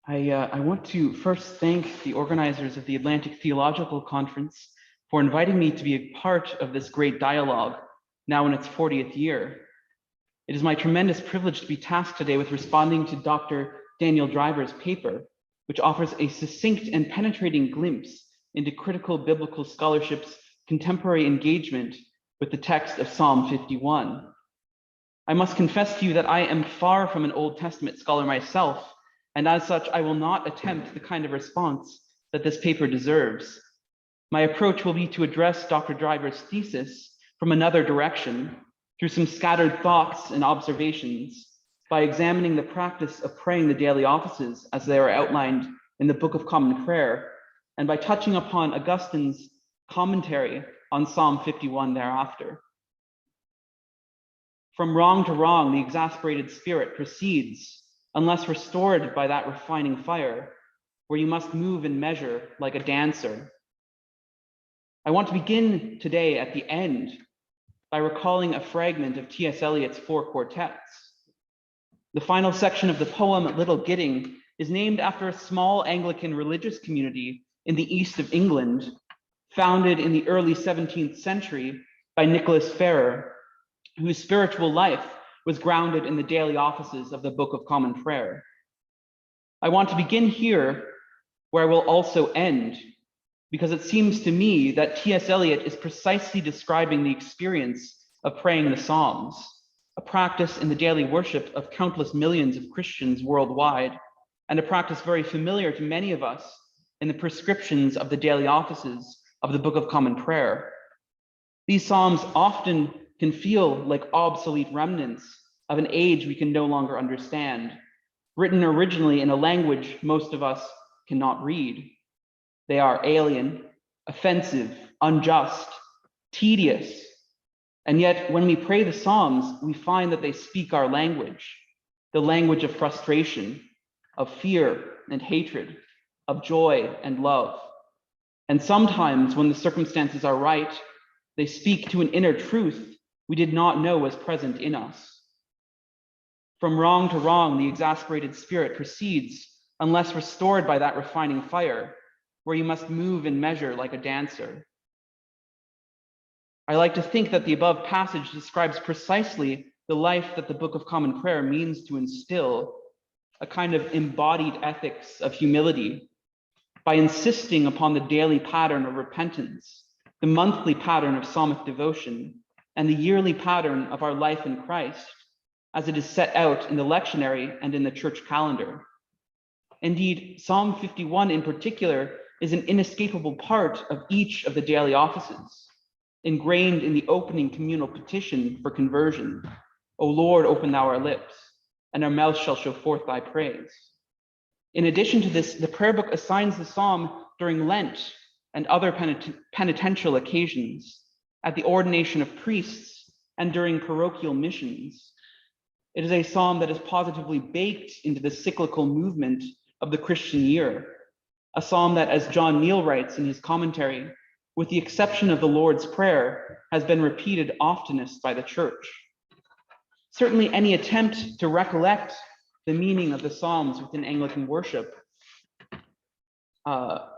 I want to first thank the organizers of the Atlantic Theological Conference for inviting me to be a part of this great dialogue, now in its 40th year. It is my tremendous privilege to be tasked today with responding to Dr. Daniel Driver's paper, which offers a succinct and penetrating glimpse into critical biblical scholarship's contemporary engagement with the text of Psalm 51. I must confess to you that I am far from an Old Testament scholar myself, and as such, I will not attempt the kind of response that this paper deserves. My approach will be to address Dr. Driver's thesis from another direction, through some scattered thoughts and observations, by examining the practice of praying the daily offices as they are outlined in the Book of Common Prayer, and by touching upon Augustine's commentary on Psalm 51 thereafter. From wrong to wrong, the exasperated spirit proceeds, unless restored by that refining fire, where you must move and measure like a dancer. I want to begin today at the end by recalling a fragment of T.S. Eliot's 4 quartets. The final section of the poem, Little Gidding, is named after a small Anglican religious community in the east of England, founded in the early 17th century by Nicholas Ferrer, whose spiritual life was grounded in the daily offices of the Book of Common Prayer. I want to begin here, where I will also end, because it seems to me that T.S. Eliot is precisely describing the experience of praying the Psalms, a practice in the daily worship of countless millions of Christians worldwide, and a practice very familiar to many of us in the prescriptions of the daily offices of the Book of Common Prayer. These Psalms often can feel like obsolete remnants of an age we can no longer understand, written originally in a language most of us cannot read. They are alien, offensive, unjust, tedious, and yet when we pray the Psalms, we find that they speak our language, the language of frustration, of fear and hatred, of joy and love. And sometimes when the circumstances are right, they speak to an inner truth we did not know was present in us. From wrong to wrong, the exasperated spirit proceeds, unless restored by that refining fire, where you must move and measure like a dancer. I like to think that the above passage describes precisely the life that the Book of Common Prayer means to instill, a kind of embodied ethics of humility, by insisting upon the daily pattern of repentance, the monthly pattern of psalmic devotion, and the yearly pattern of our life in Christ, as it is set out in the lectionary and in the church calendar. Indeed, Psalm 51 in particular is an inescapable part of each of the daily offices, ingrained in the opening communal petition for conversion. O Lord, open thou our lips, and our mouth shall show forth thy praise. In addition to this, the prayer book assigns the psalm during Lent and other penitential occasions, at the ordination of priests, and during parochial missions. It is a psalm that is positively baked into the cyclical movement of the Christian year, a psalm that, as John Neal writes in his commentary, with the exception of the Lord's Prayer, has been repeated oftenest by the church. Certainly any attempt to recollect the meaning of the Psalms within Anglican worship, our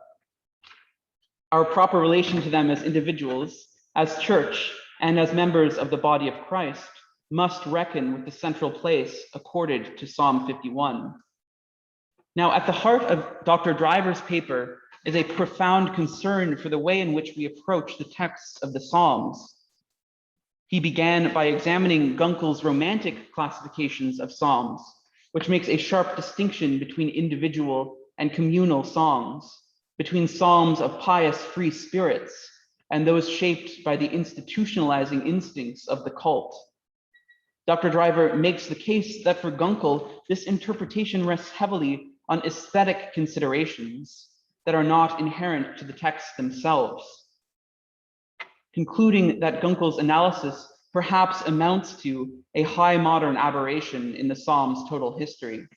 proper relation to them as individuals, as church, and as members of the body of Christ, must reckon with the central place accorded to Psalm 51. Now, at the heart of Dr. Driver's paper is a profound concern for the way in which we approach the texts of the Psalms. He began by examining Gunkel's romantic classifications of Psalms, which makes a sharp distinction between individual and communal songs, between psalms of pious free spirits and those shaped by the institutionalizing instincts of the cult. Dr. Driver makes the case that for Gunkel, this interpretation rests heavily on aesthetic considerations that are not inherent to the texts themselves, concluding that Gunkel's analysis perhaps amounts to a high modern aberration in the Psalms' total history.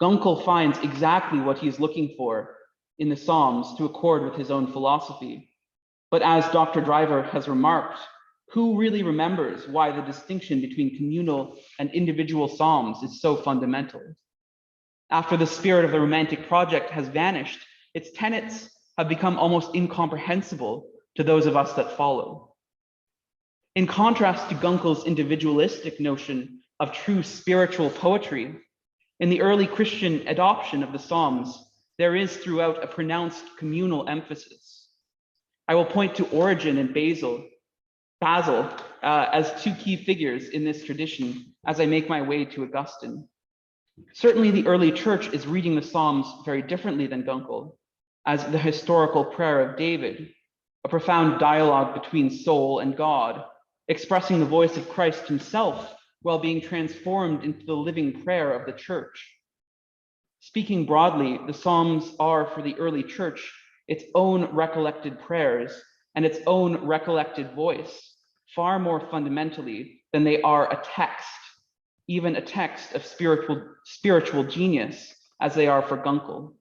Gunkel finds exactly what he is looking for in the Psalms to accord with his own philosophy. But as Dr. Driver has remarked, who really remembers why the distinction between communal and individual psalms is so fundamental? After the spirit of the Romantic project has vanished, its tenets have become almost incomprehensible to those of us that follow. In contrast to Gunkel's individualistic notion of true spiritual poetry, in the early Christian adoption of the Psalms, there is throughout a pronounced communal emphasis. I will point to Origen and Basil as two key figures in this tradition as I make my way to Augustine. Certainly the early church is reading the Psalms very differently than Gunkel, as the historical prayer of David, a profound dialogue between soul and God, expressing the voice of Christ himself while being transformed into the living prayer of the church. Speaking broadly, the Psalms are for the early church its own recollected prayers and its own recollected voice, far more fundamentally than they are a text, even a text of spiritual genius, as they are for Gunkel.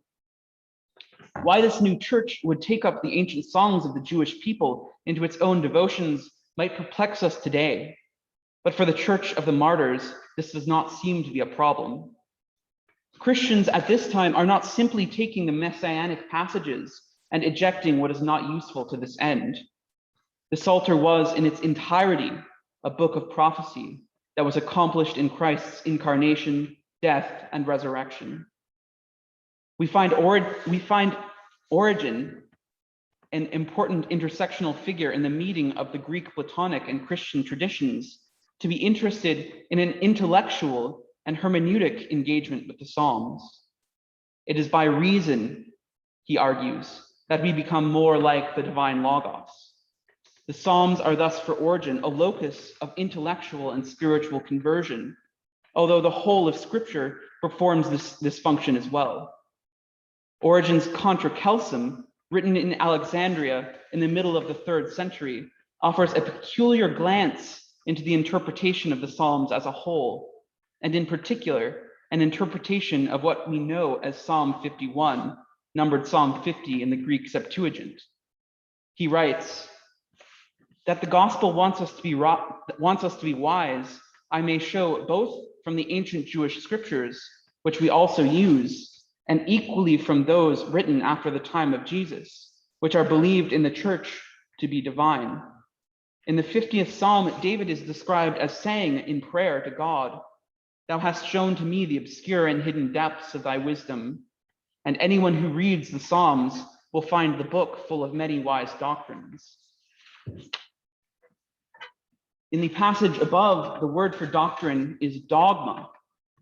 Why this new church would take up the ancient songs of the Jewish people into its own devotions might perplex us today, but for the Church of the Martyrs, this does not seem to be a problem. Christians at this time are not simply taking the messianic passages and ejecting what is not useful to this end. The Psalter was, in its entirety, a book of prophecy that was accomplished in Christ's incarnation, death, and resurrection. We find Origen, an important intersectional figure in the meeting of the Greek Platonic and Christian traditions, to be interested in an intellectual and hermeneutic engagement with the Psalms. It is by reason, he argues, that we become more like the divine Logos. The Psalms are thus for Origen a locus of intellectual and spiritual conversion, although the whole of Scripture performs this function as well. Origen's Contra Celsum, written in Alexandria in the middle of the 3rd century, offers a peculiar glance into the interpretation of the Psalms as a whole, and in particular, an interpretation of what we know as Psalm 51, numbered Psalm 50 in the Greek Septuagint. He writes, that the gospel wants us to be wise, I may show both from the ancient Jewish scriptures, which we also use, and equally from those written after the time of Jesus, which are believed in the church to be divine. In the 50th Psalm, David is described as saying in prayer to God, "Thou hast shown to me the obscure and hidden depths of thy wisdom." And anyone who reads the Psalms will find the book full of many wise doctrines. In the passage above, the word for doctrine is dogma,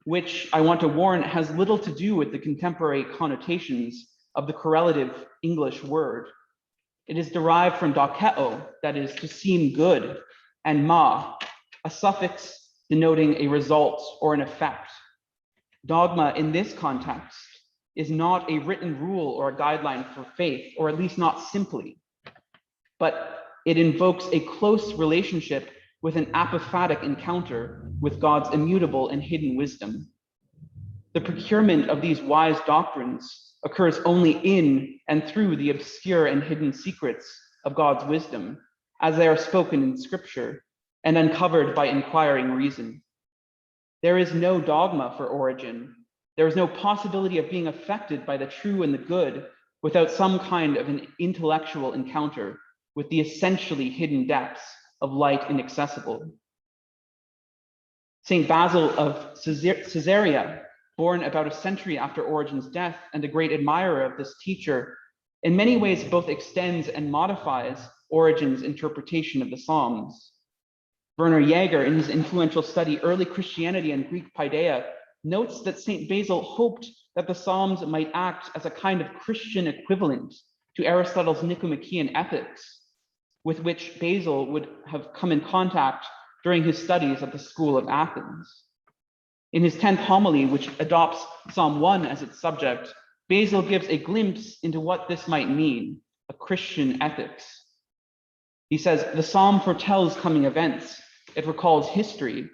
which I want to warn has little to do with the contemporary connotations of the correlative English word. It is derived from dokeo, that is to seem good, and ma, a suffix denoting a result or an effect. Dogma in this context is not a written rule or a guideline for faith, or at least not simply, but it invokes a close relationship with an apophatic encounter with God's immutable and hidden wisdom. The procurement of these wise doctrines occurs only in and through the obscure and hidden secrets of God's wisdom, as they are spoken in Scripture and uncovered by inquiring reason. There is no dogma for Origen. There is no possibility of being affected by the true and the good without some kind of an intellectual encounter with the essentially hidden depths of light inaccessible. Saint Basil of Caesarea, born about a century after Origen's death and a great admirer of this teacher, in many ways both extends and modifies Origen's interpretation of the Psalms. Werner Jaeger, in his influential study Early Christianity and Greek Paideia, notes that Saint Basil hoped that the Psalms might act as a kind of Christian equivalent to Aristotle's Nicomachean Ethics, with which Basil would have come in contact during his studies at the School of Athens. In his 10th homily, which adopts Psalm 1 as its subject, Basil gives a glimpse into what this might mean, a Christian ethics. He says, the psalm foretells coming events. It recalls history.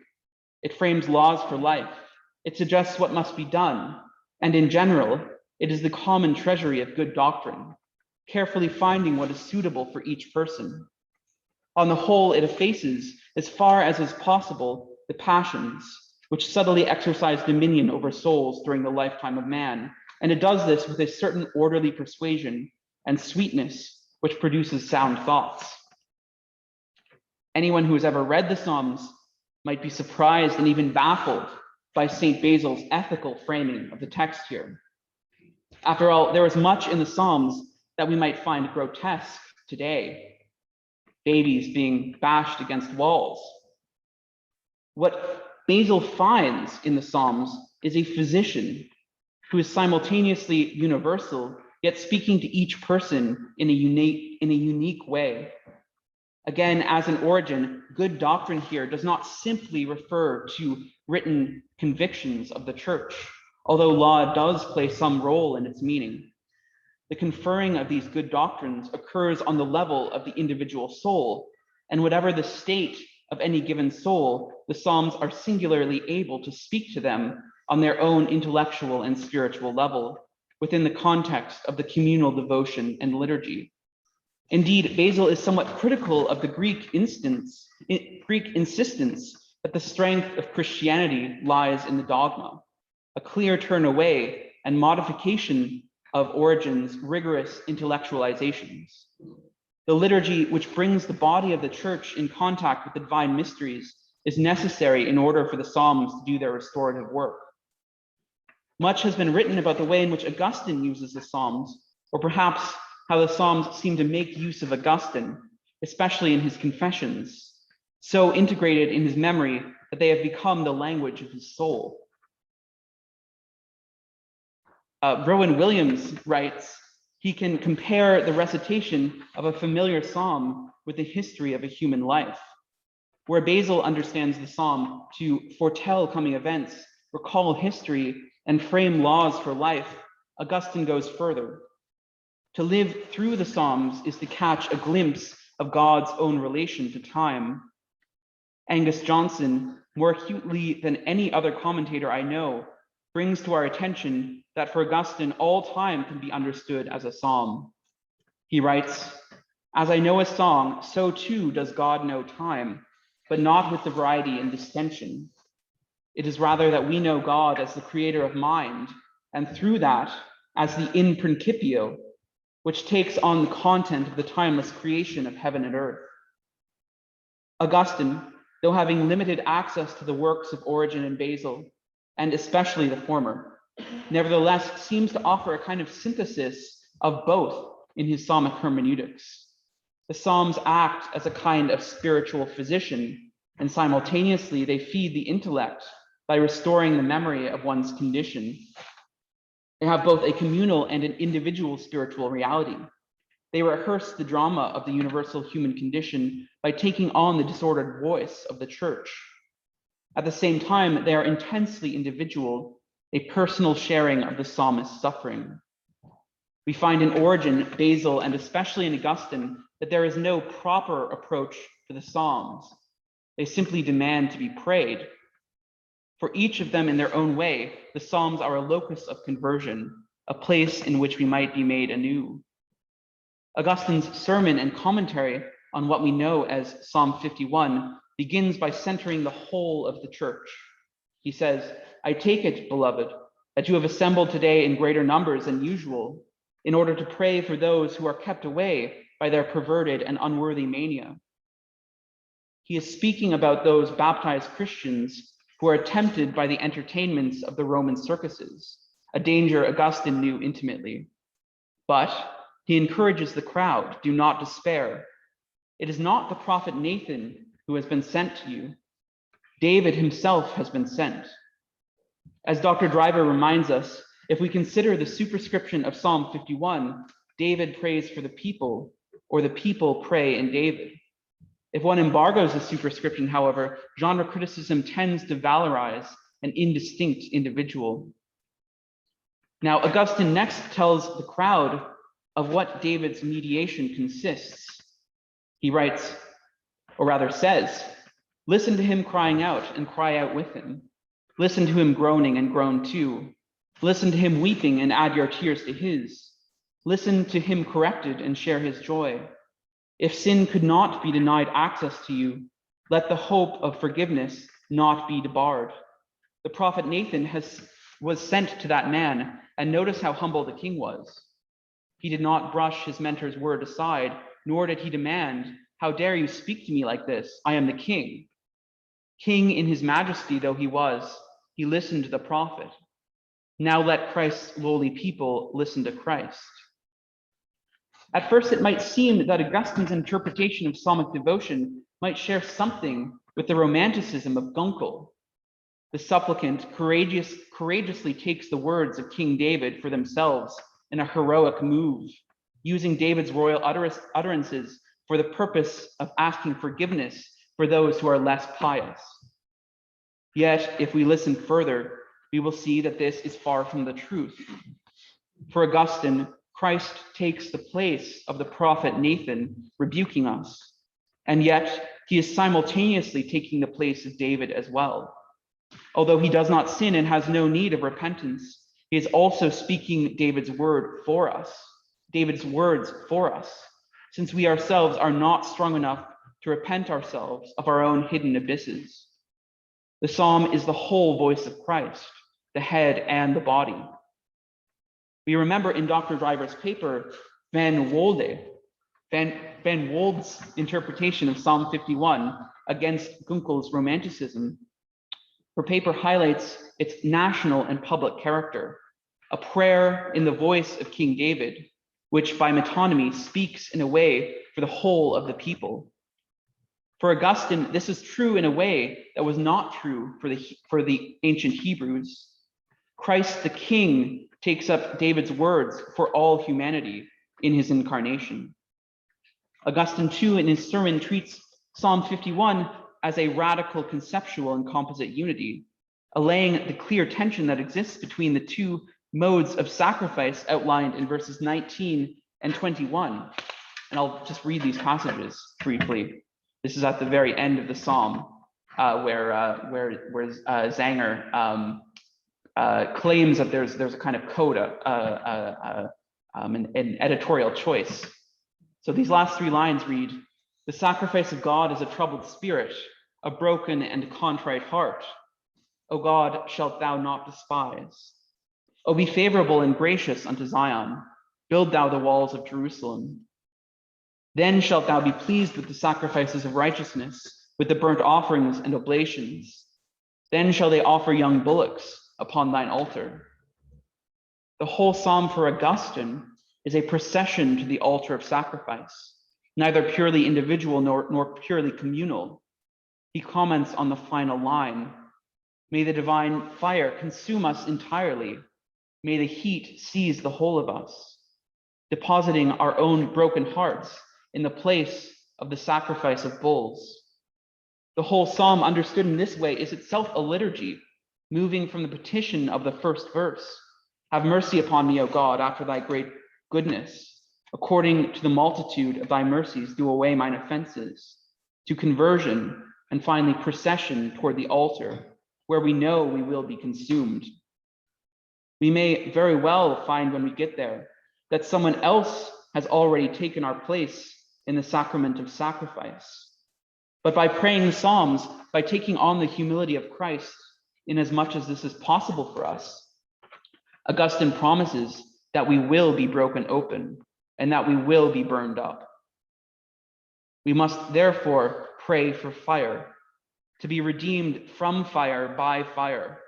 It frames laws for life. It suggests what must be done. And in general, it is the common treasury of good doctrine, carefully finding what is suitable for each person. On the whole, it effaces, as far as is possible, the passions, which subtly exercise dominion over souls during the lifetime of man. And it does this with a certain orderly persuasion and sweetness, which produces sound thoughts. Anyone who has ever read the Psalms might be surprised and even baffled by St. Basil's ethical framing of the text here. After all, there is much in the Psalms that we might find grotesque today. Babies being bashed against walls. What Basil finds in the Psalms is a physician who is simultaneously universal, yet speaking to each person in a unique way. Again, as in Origen, good doctrine here does not simply refer to written convictions of the church, although law does play some role in its meaning. The conferring of these good doctrines occurs on the level of the individual soul, and whatever the state of any given soul, the Psalms are singularly able to speak to them on their own intellectual and spiritual level, within the context of the communal devotion and liturgy. Indeed, Basil is somewhat critical of the Greek insistence that the strength of Christianity lies in the dogma, a clear turn away and modification of Origen's rigorous intellectualizations. The liturgy, which brings the body of the church in contact with the divine mysteries, is necessary in order for the Psalms to do their restorative work. Much has been written about the way in which Augustine uses the Psalms, or perhaps how the Psalms seem to make use of Augustine, especially in his confessions, so integrated in his memory that they have become the language of his soul. Rowan Williams writes, he can compare the recitation of a familiar psalm with the history of a human life. Where Basil understands the psalm to foretell coming events, recall history, and frame laws for life, Augustine goes further. To live through the Psalms is to catch a glimpse of God's own relation to time. Angus Johnson, more acutely than any other commentator I know, brings to our attention that for Augustine, all time can be understood as a psalm. He writes, "As I know a song, so too does God know time, but not with the variety and distension. It is rather that we know God as the creator of mind, and through that, as the in principio, which takes on the content of the timeless creation of heaven and earth." Augustine, though having limited access to the works of Origen and Basil, and especially the former, nevertheless seems to offer a kind of synthesis of both in his psalmic hermeneutics. The Psalms act as a kind of spiritual physician, and simultaneously they feed the intellect by restoring the memory of one's condition. They have both a communal and an individual spiritual reality. They rehearse the drama of the universal human condition by taking on the disordered voice of the church. At the same time, they are intensely individual, a personal sharing of the psalmist's suffering. We find in Origen, Basil, and especially in Augustine that there is no proper approach to the Psalms. They simply demand to be prayed. For each of them in their own way, the Psalms are a locus of conversion, a place in which we might be made anew. Augustine's sermon and commentary on what we know as Psalm 51 begins by centering the whole of the church. He says, "I take it, beloved, that you have assembled today in greater numbers than usual, in order to pray for those who are kept away by their perverted and unworthy mania." He is speaking about those baptized Christians who are tempted by the entertainments of the Roman circuses, a danger Augustine knew intimately. But he encourages the crowd, do not despair. It is not the prophet Nathan who has been sent to you. David himself has been sent. As Dr. Driver reminds us, if we consider the superscription of Psalm 51, David prays for the people, or the people pray in David. If one embargoes the superscription, however, genre criticism tends to valorize an indistinct individual. Now, Augustine next tells the crowd of what David's mediation consists. He writes, or rather says, "Listen to him crying out and cry out with him. Listen to him groaning and groan too. Listen to him weeping and add your tears to his. Listen to him corrected and share his joy. If sin could not be denied access to you, let the hope of forgiveness not be debarred." The prophet Nathan was sent to that man, and notice how humble the king was. He did not brush his mentor's word aside, nor did he demand, "How dare you speak to me like this? I am the king." King in his majesty though he was, he listened to the prophet. Now let Christ's lowly people listen to Christ. At first, it might seem that Augustine's interpretation of psalmic devotion might share something with the romanticism of Gunkel. The supplicant courageously takes the words of King David for themselves in a heroic move, using David's royal utterances for the purpose of asking forgiveness for those who are less pious. Yet, if we listen further, we will see that this is far from the truth. For Augustine, Christ takes the place of the prophet Nathan rebuking us, and yet he is simultaneously taking the place of David as well. Although he does not sin and has no need of repentance, he is also speaking David's words for us, since we ourselves are not strong enough to repent ourselves of our own hidden abysses. The psalm is the whole voice of Christ, the head and the body. We remember in Dr. Driver's paper, Van Wold's interpretation of Psalm 51 against Gunkel's romanticism. Her paper highlights its national and public character, a prayer in the voice of King David, which by metonymy speaks in a way for the whole of the people. For Augustine, this is true in a way that was not true for the ancient Hebrews. Christ the King takes up David's words for all humanity in his incarnation. Augustine, too, in his sermon, treats Psalm 51 as a radical conceptual and composite unity, allaying the clear tension that exists between the two modes of sacrifice outlined in verses 19 and 21. And I'll just read these passages briefly. This is at the very end of the psalm, where Zanger claims that there's a kind of coda, an editorial choice. So these last three lines read, "The sacrifice of God is a troubled spirit, a broken and contrite heart. O God, shalt thou not despise. O be favorable and gracious unto Zion. Build thou the walls of Jerusalem. Then shalt thou be pleased with the sacrifices of righteousness, with the burnt offerings and oblations. Then shall they offer young bullocks upon thine altar." The whole psalm for Augustine is a procession to the altar of sacrifice, neither purely individual nor purely communal. He comments on the final line, "May the divine fire consume us entirely. May the heat seize the whole of us," depositing our own broken hearts in the place of the sacrifice of bulls. The whole psalm, understood in this way, is itself a liturgy, moving from the petition of the first verse, "Have mercy upon me, O God, after thy great goodness. According to the multitude of thy mercies, do away mine offenses," to conversion, and finally procession toward the altar, where we know we will be consumed. We may very well find when we get there that someone else has already taken our place in the sacrament of sacrifice. But by praying the Psalms, by taking on the humility of Christ, in as much as this is possible for us, Augustine promises that we will be broken open and that we will be burned up. We must therefore pray for fire, to be redeemed from fire by fire.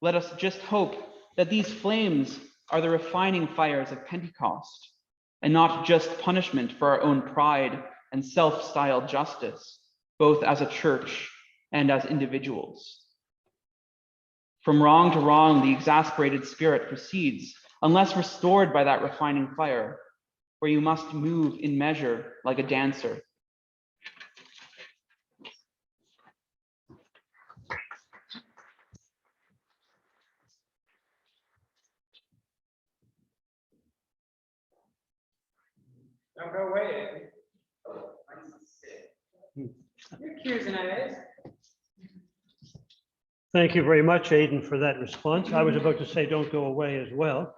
Let us just hope that these flames are the refining fires of Pentecost, and not just punishment for our own pride and self-styled justice, both as a church and as individuals. From wrong to wrong, the exasperated spirit proceeds, unless restored by that refining fire, where you must move in measure like a dancer. Don't go away. You're accusing it. Thank you very much, Aidan, for that response. I was about to say, don't go away as well.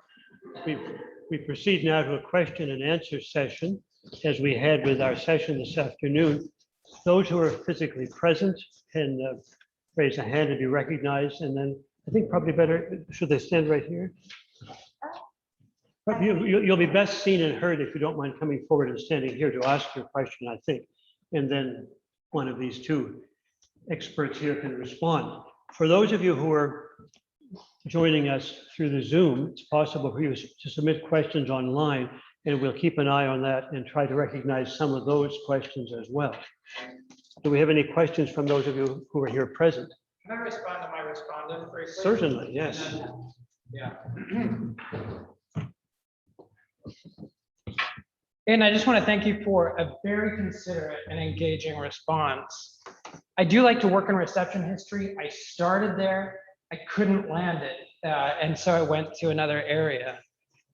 We proceed now to a question and answer session, as we had with our session this afternoon. Those who are physically present can raise a hand and be recognized, and then I think probably better, should they stand right here? But you'll be best seen and heard if you don't mind coming forward and standing here to ask your question, I think. And then one of these two experts here can respond. For those of you who are joining us through the Zoom, it's possible for you to submit questions online, and we'll keep an eye on that and try to recognize some of those questions as well. Do we have any questions from those of you who are here present? Can I respond to my respondent briefly? Certainly, yes. Yeah. And I just want to thank you for a very considerate and engaging response. I do like to work in reception history. I started there, I couldn't land it, and so I went to another area.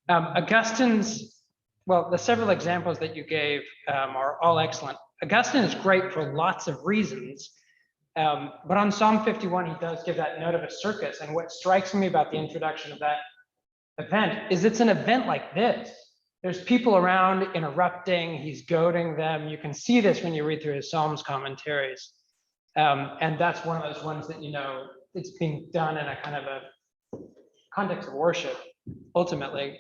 Augustine's, well, the several examples that you gave are all excellent. Augustine is great for lots of reasons, but on Psalm 51, he does give that note of a circus. And what strikes me about the introduction of that event is it's an event like this. There's people around interrupting, he's goading them. You can see this when you read through his Psalms commentaries. And that's one of those ones that, it's being done in a kind of a context of worship, ultimately.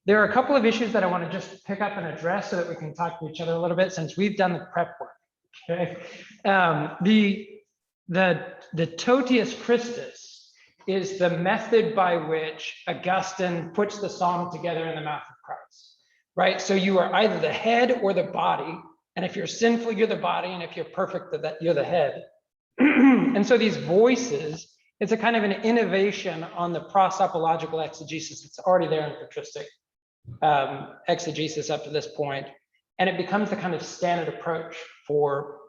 There are a couple of issues that I want to just pick up and address so that we can talk to each other a little bit since we've done the prep work. Okay. The Totius Christus is the method by which Augustine puts the psalm together in the mouth of Christ, right? So you are either the head or the body. And if you're sinful, you're the body. And if you're perfect, you're the head. And so these voices, it's a kind of an innovation on the prosopological exegesis that's already there in patristic exegesis up to this point, and it becomes the kind of standard approach for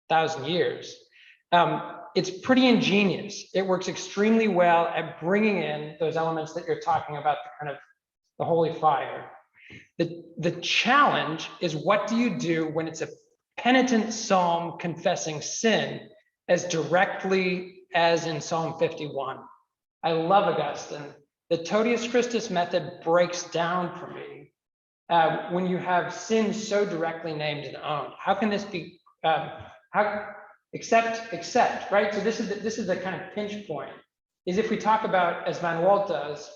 1,000 years. It's pretty ingenious. It works extremely well at bringing in those elements that you're talking about, the kind of the holy fire. The challenge is, what do you do when it's a penitent psalm confessing sin as directly as in Psalm 51? I love Augustine. The Totius Christus method breaks down for me when you have sin so directly named and owned. How can this be? Except, right? So this is the kind of pinch point. Is if we talk about, as Van Walt does,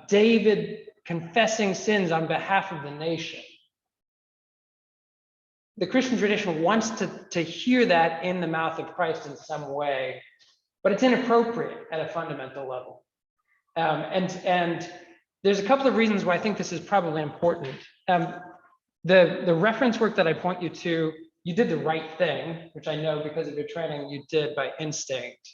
David confessing sins on behalf of the nation. The Christian tradition wants to hear that in the mouth of Christ in some way, but it's inappropriate at a fundamental level. And there's a couple of reasons why I think this is probably important. The reference work that I point you to, you did the right thing, which I know because of your training you did by instinct,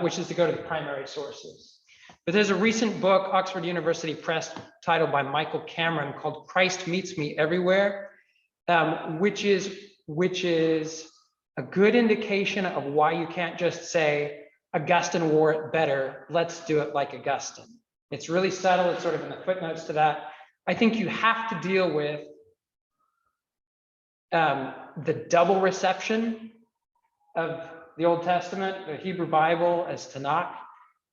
which is to go to the primary sources. But there's a recent book, Oxford University Press, titled by Michael Cameron, called Christ Meets Me Everywhere, which is a good indication of why you can't just say, Augustine wore it better, let's do it like Augustine. It's really subtle, it's sort of in the footnotes to that. I think you have to deal with the double reception of the Old Testament, the Hebrew Bible as Tanakh,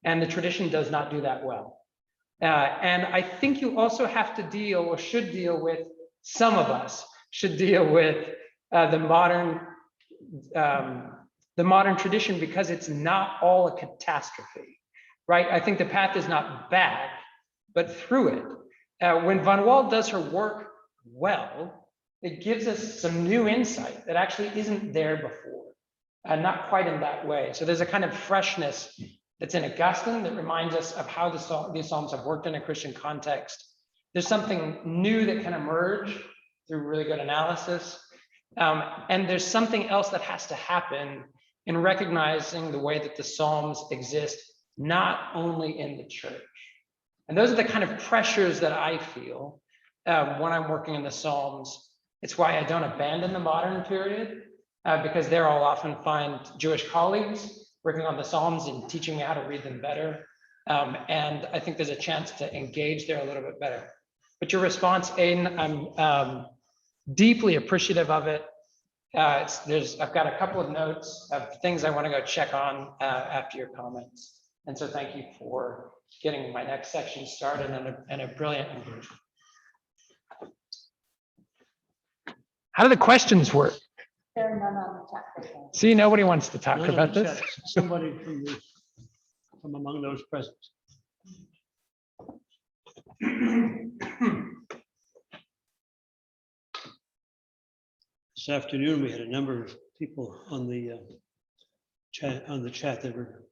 and the tradition does not do that well. And I think you also have to deal, or should deal with, some of us should deal with the modern tradition, because it's not all a catastrophe, right? I think the path is not bad, but through it. When Van Walt does her work well, it gives us some new insight that actually isn't there before, and not quite in that way. So there's a kind of freshness that's in Augustine that reminds us of how these Psalms have worked in a Christian context. There's something new that can emerge through really good analysis. And there's something else that has to happen in recognizing the way that the Psalms exist, not only in the church. And those are the kind of pressures that I feel when I'm working in the Psalms. It's why I don't abandon the modern period, because there I'll often find Jewish colleagues working on the Psalms and teaching me how to read them better. And I think there's a chance to engage there a little bit better. But your response, Aidan, I'm deeply appreciative of it. I've got a couple of notes of things I want to go check on after your comments. And so thank you for getting my next section started and a brilliant engagement. How do the questions work? There are none on the chat. See, nobody wants to talk None of about the this. chat. Somebody from among those present. This afternoon, we had a number of people on the chat that were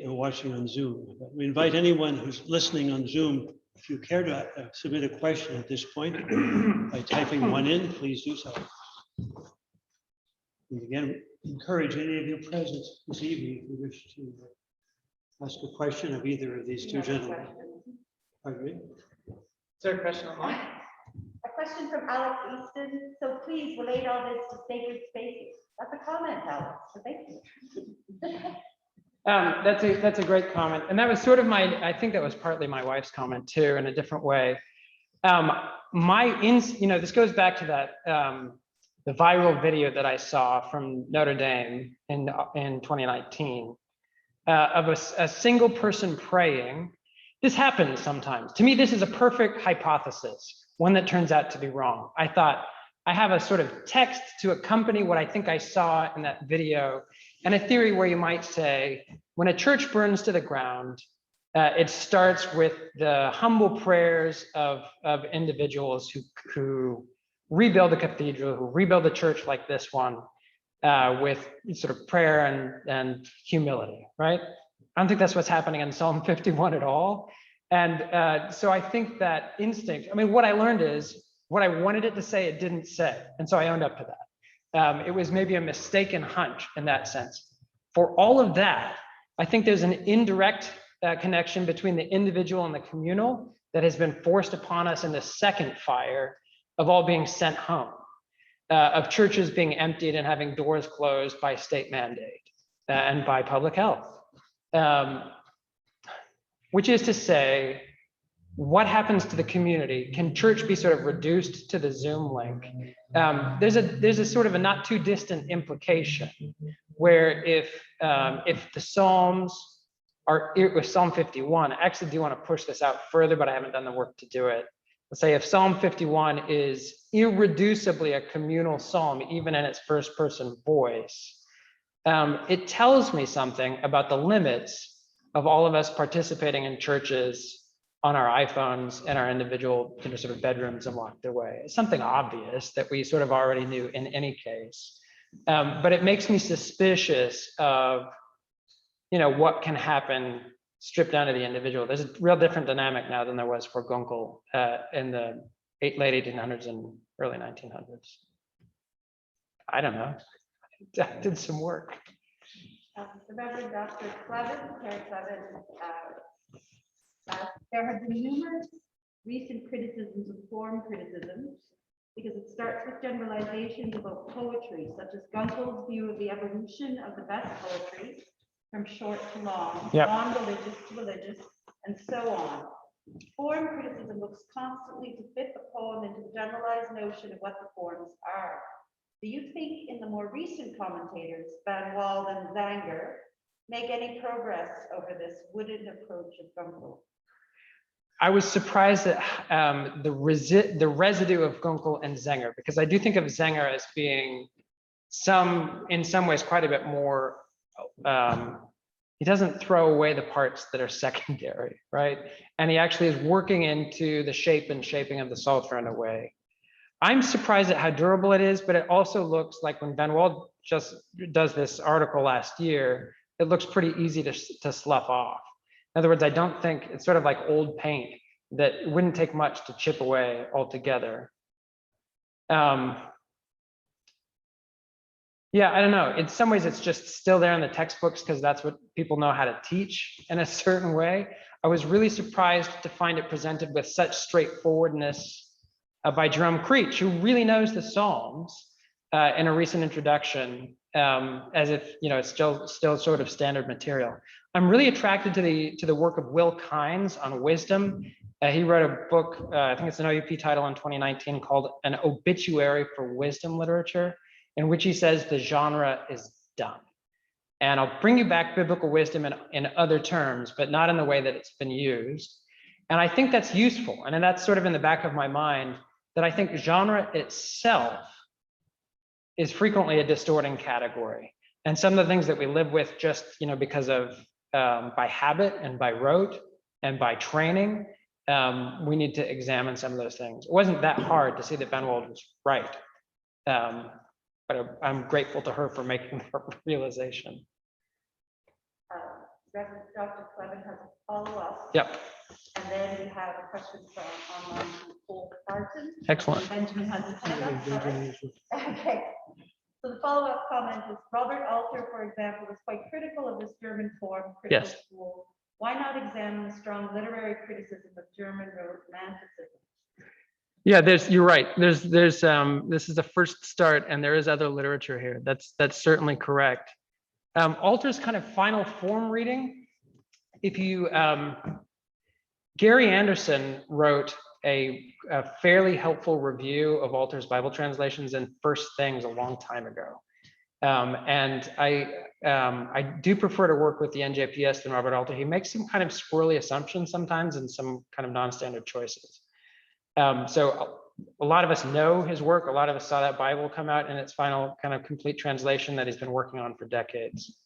watching on Zoom. But we invite anyone who's listening on Zoom, if you care to submit a question at this point by typing one in, please do so. And again, encourage any of you present this evening if you wish to ask a question of either of these two gentlemen. Pardon me? Is there a question online? A question from Alex Easton. So please relate all this to sacred spaces. That's a comment, Alex. So thank you. That's a great comment. And that was sort of I think that was partly my wife's comment too, in a different way. This goes back to that, the viral video that I saw from Notre Dame in 2019 of a single person praying. This happens sometimes. To me, this is a perfect hypothesis, one that turns out to be wrong. I thought, I have a sort of text to accompany what I think I saw in that video, and a theory where you might say, when a church burns to the ground, it starts with the humble prayers of individuals who rebuild a cathedral, who rebuild a church like this one, with sort of prayer and humility, right? I don't think that's what's happening in Psalm 51 at all. And so I think that instinct, what I learned is, what I wanted it to say, it didn't say. And so I owned up to that. It was maybe a mistaken hunch in that sense. For all of that, I think there's an indirect connection between the individual and the communal that has been forced upon us in the second fire of all being sent home, of churches being emptied and having doors closed by state mandate and by public health. Which is to say, what happens to the community? Can church be sort of reduced to the Zoom link? There's a sort of a not too distant implication where if the Psalms are, with Psalm 51, I actually do want to push this out further, but I haven't done the work to do it. Let's say if Psalm 51 is irreducibly a communal psalm, even in its first person voice, it tells me something about the limits of all of us participating in churches on our iPhones and our individual sort of bedrooms and locked away. It's something obvious that we sort of already knew in any case. But it makes me suspicious of, what can happen stripped down to the individual. There's a real different dynamic now than there was for Gunkel in the late 1800s and early 1900s. I don't know. I did some work. The Reverend Dr. Clevin, Terry Clevin, there have been numerous recent criticisms of form criticism because it starts with generalizations about poetry, such as Gunkel's view of the evolution of the best poetry from short to long, non-religious to religious, and so on. Form criticism looks constantly to fit the poem into the generalized notion of what the forms are. Do you think in the more recent commentators, Van Wald and Zanger, make any progress over this wooded approach of Gunkel? I was surprised at the residue of Gunkel and Zanger, because I do think of Zanger as being in some ways quite a bit more, he doesn't throw away the parts that are secondary, right? And he actually is working into the shape and shaping of the Psalter in a way. I'm surprised at how durable it is, but it also looks like when Van Wald just does this article last year, it looks pretty easy to slough off. In other words, I don't think it's sort of like old paint that wouldn't take much to chip away altogether. Yeah, I don't know. In some ways, it's just still there in the textbooks because that's what people know how to teach in a certain way. I was really surprised to find it presented with such straightforwardness by Jerome Creech, who really knows the Psalms in a recent introduction, as if it's still sort of standard material. I'm really attracted to the work of Will Kynes on wisdom. He wrote a book, I think it's an OUP title in 2019 called An Obituary for Wisdom Literature, in which he says the genre is done. And I'll bring you back biblical wisdom in other terms, but not in the way that it's been used. And I think that's useful. And then that's sort of in the back of my mind that I think genre itself is frequently a distorting category. And some of the things that we live with just, because of by habit and by rote and by training, we need to examine some of those things. It wasn't that hard to see that Van Wald was right. But I'm grateful to her for making the realization. Reverend Dr. Clevin has a follow-up. Yep. And then we have a question from online from Paul Barton. Excellent. Benjamin has his hand up. Okay. So the follow-up comment is Robert Alter, for example, is quite critical of this German form, critical school. Why not examine the strong literary criticism of German romanticism? Yeah, you're right. There's this is the first start, and there is other literature here. That's certainly correct. Alter's kind of final form reading. If you, Gary Anderson wrote a fairly helpful review of Alter's Bible translations in First Things a long time ago. And I do prefer to work with the NJPS than Robert Alter. He makes some kind of squirrely assumptions sometimes and some kind of non-standard choices. So a lot of us know his work. A lot of us saw that Bible come out in its final kind of complete translation that he's been working on for decades.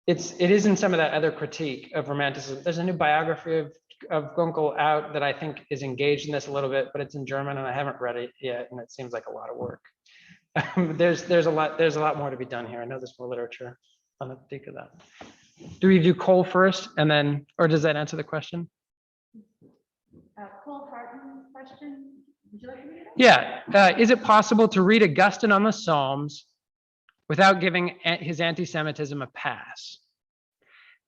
It is in some of that other critique of romanticism. There's a new biography of Gunkel out that I think is engaged in this a little bit, but it's in German and I haven't read it yet, and it seems like a lot of work. There's a lot more to be done here. I know there's more literature on the critique of that. Do we do Cole first, and then, or does that answer the question? Cole Harton's question. Would you like to read it? Yeah. Is it possible to read Augustine on the Psalms without giving his anti-Semitism a pass?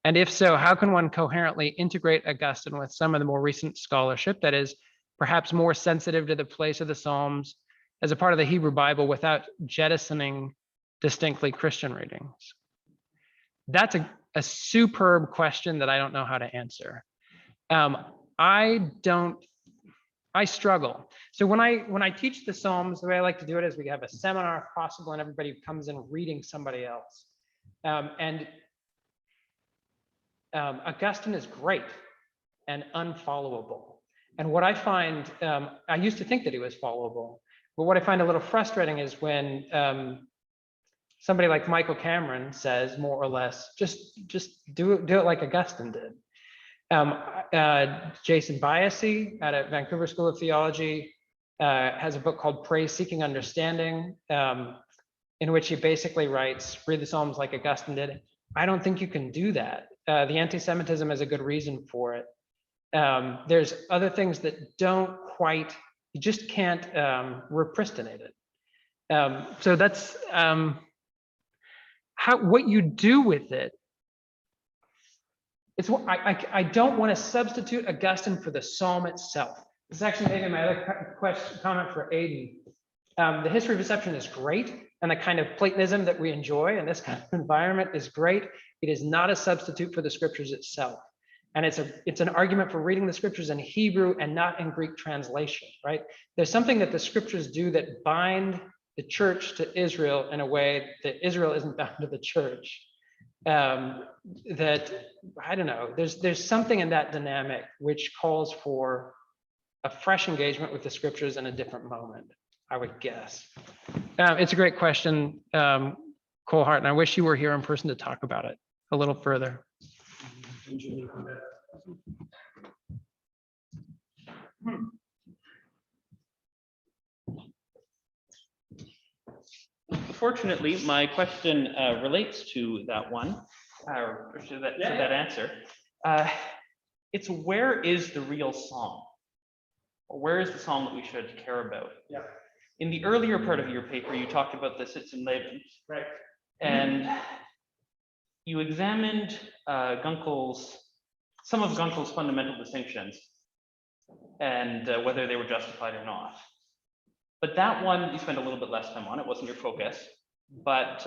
And if so, how can one coherently integrate Augustine with some of the more recent scholarship that is perhaps more sensitive to the place of the Psalms as a part of the Hebrew Bible without jettisoning distinctly Christian readings? That's a superb question that I don't know how to answer. I struggle. So when I teach the Psalms, the way I like to do it is we have a seminar if possible, and everybody comes in reading somebody else. Augustine is great and unfollowable. And what I find, I used to think that he was followable, but what I find a little frustrating is when somebody like Michael Cameron says, more or less, just do it like Augustine did. Jason Biasi at Vancouver School of Theology has a book called Praise Seeking Understanding, in which he basically writes, read the Psalms like Augustine did. I don't think you can do that. The anti-Semitism is a good reason for it. There's other things that don't quite, you just can't repristinate it. So that's what you do with it. It's what I don't want to substitute Augustine for the Psalm itself. This is actually maybe my other comment for Aidan. The history of reception is great, and the kind of Platonism that we enjoy in this kind of environment is great. It is not a substitute for the scriptures itself. And it's an argument for reading the scriptures in Hebrew and not in Greek translation, right? There's something that the scriptures do that bind the church to Israel in a way that Israel isn't bound to the church. That, I don't know, there's something in that dynamic which calls for a fresh engagement with the scriptures in a different moment, I would guess. It's a great question, Cole Hart, and I wish you were here in person to talk about it a little further. Fortunately, my question relates to that one, or to that answer. It's where is the real psalm? Or where is the psalm that we should care about? Yeah. In the earlier part of your paper, you talked about the Sitz and Leben. Right. And you examined some of Gunkel's fundamental distinctions and whether they were justified or not. But that one, you spent a little bit less time on. It wasn't your focus. But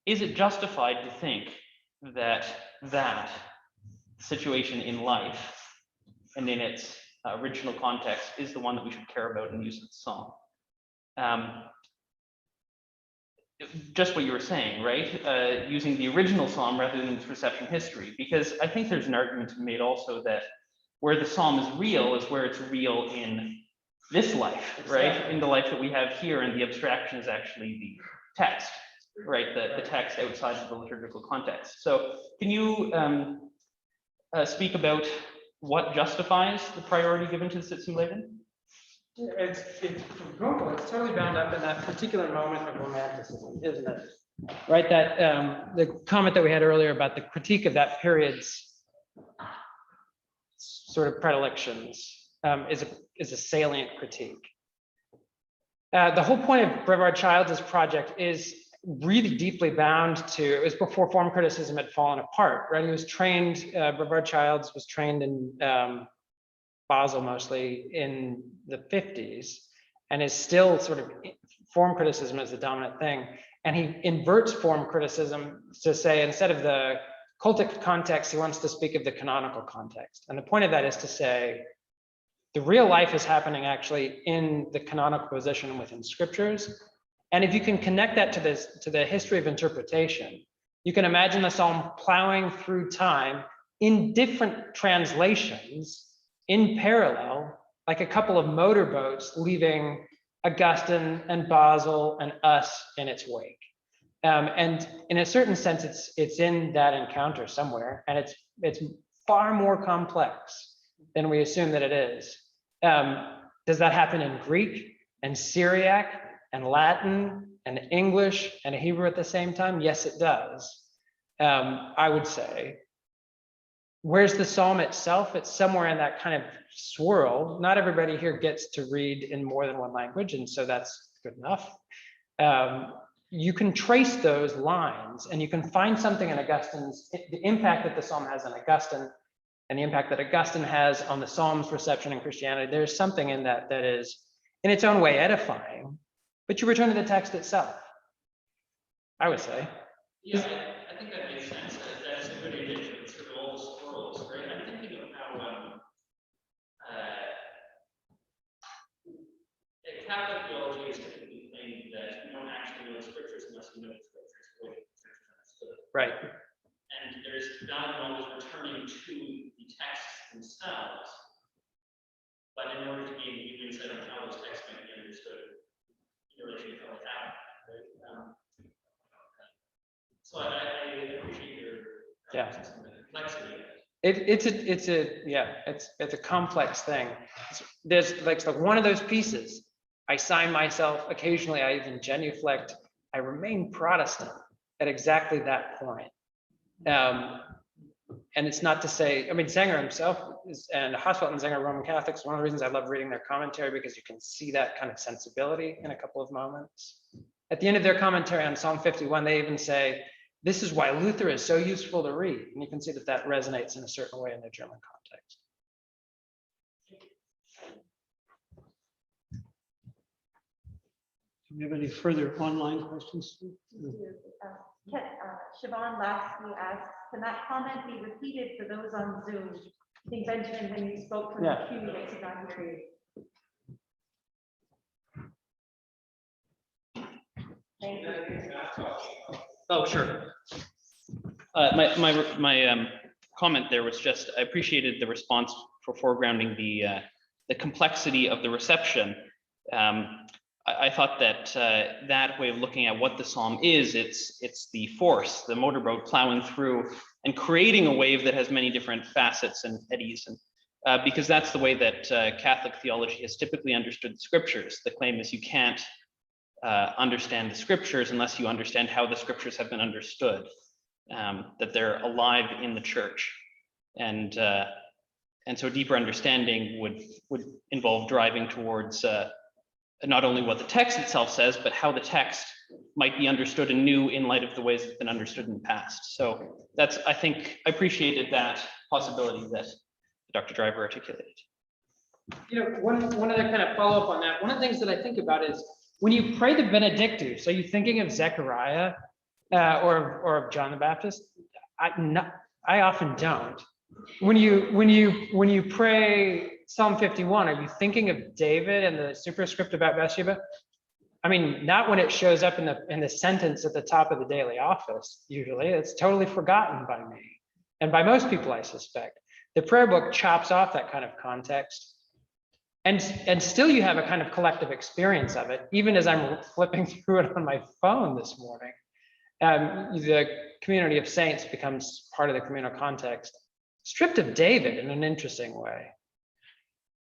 is it justified to think that that situation in life and in its original context is the one that we should care about and use in the psalm? Just what you were saying, right? Using the original psalm rather than its reception history, because I think there's an argument to be made also that where the psalm is real is where it's real in this life, right? In the life that we have here, and the abstraction is actually the text, right? The text outside of the liturgical context. So can you speak about what justifies the priority given to the Sitz and Leben? It's totally bound up in that particular moment of romanticism, isn't it? Right, that the comment that we had earlier about the critique of that period's sort of predilections is a salient critique. The whole point of Brevard Childs' project is really deeply bound to, it was before form criticism had fallen apart, right? He was trained, Brevard Childs was trained in Basel mostly in the 50s, and is still sort of form criticism as the dominant thing. And he inverts form criticism to say, instead of the cultic context, he wants to speak of the canonical context. And the point of that is to say, the real life is happening actually in the canonical position within scriptures. And if you can connect that to the history of interpretation, you can imagine the psalm plowing through time in different translations in parallel, like a couple of motorboats leaving Augustine and Basil and us in its wake. And in a certain sense, it's in that encounter somewhere, and it's far more complex than we assume that it is. Does that happen in Greek and Syriac and Latin and English and Hebrew at the same time? Yes, it does. I would say. Where's the psalm itself? It's somewhere in that kind of swirl. Not everybody here gets to read in more than one language, and so that's good enough. You can trace those lines, and you can find something in Augustine's, the impact that the psalm has on Augustine, and the impact that Augustine has on the psalm's reception in Christianity. There's something in that that is, in its own way, edifying. But you return to the text itself, I would say. Yeah, I think that makes sense. That's a good image of sort of all the swirls, right? I'm thinking of how Catholic theology is typically claimed that you don't actually know the scriptures unless you know the scriptures the way the scriptures are understood. Right. And there's value in always returning to the texts themselves. But in order to gain deep insight on how those texts might be understood, you really should probably have it, right? So I appreciate your emphasis on the complexity of it. It's a complex thing. There's like one of those pieces. I sign myself, occasionally I even genuflect, I remain Protestant at exactly that point. And it's not to say, I mean, Zenger himself and Hausfeld and Zenger, Roman Catholics, one of the reasons I love reading their commentary, because you can see that kind of sensibility in a couple of moments. At the end of their commentary on Psalm 51, they even say, this is why Luther is so useful to read. And you can see that that resonates in a certain way in their German context. Do we have any further online questions? Siobhan lastly asks, can that comment be repeated for those on Zoom? I think Benjamin, when you spoke from the queue, they could not hear you. Thank you. Oh, sure. My comment there was just, I appreciated the response for foregrounding the complexity of the reception. I thought that that way of looking at what the psalm is, it's the force, the motorboat plowing through and creating a wave that has many different facets and eddies. And because that's the way that Catholic theology has typically understood the scriptures. The claim is you can't understand the scriptures unless you understand how the scriptures have been understood, that they're alive in the church. And so deeper understanding would involve driving towards not only what the text itself says, but how the text might be understood anew in light of the ways it's been understood in the past. So that's, I think, I appreciated that possibility that Dr. Driver articulated. You know, one other kind of follow up on that. One of the things that I think about is when you pray the Benedictus, are you thinking of Zechariah or of John the Baptist? I often don't. When you pray Psalm 51, are you thinking of David and the superscript about Bathsheba? I mean, not when it shows up in the sentence at the top of the daily office. Usually, it's totally forgotten by me and by most people, I suspect. The prayer book chops off that kind of context, and still you have a kind of collective experience of it. Even as I'm flipping through it on my phone this morning, the community of saints becomes part of the communal context, stripped of David in an interesting way.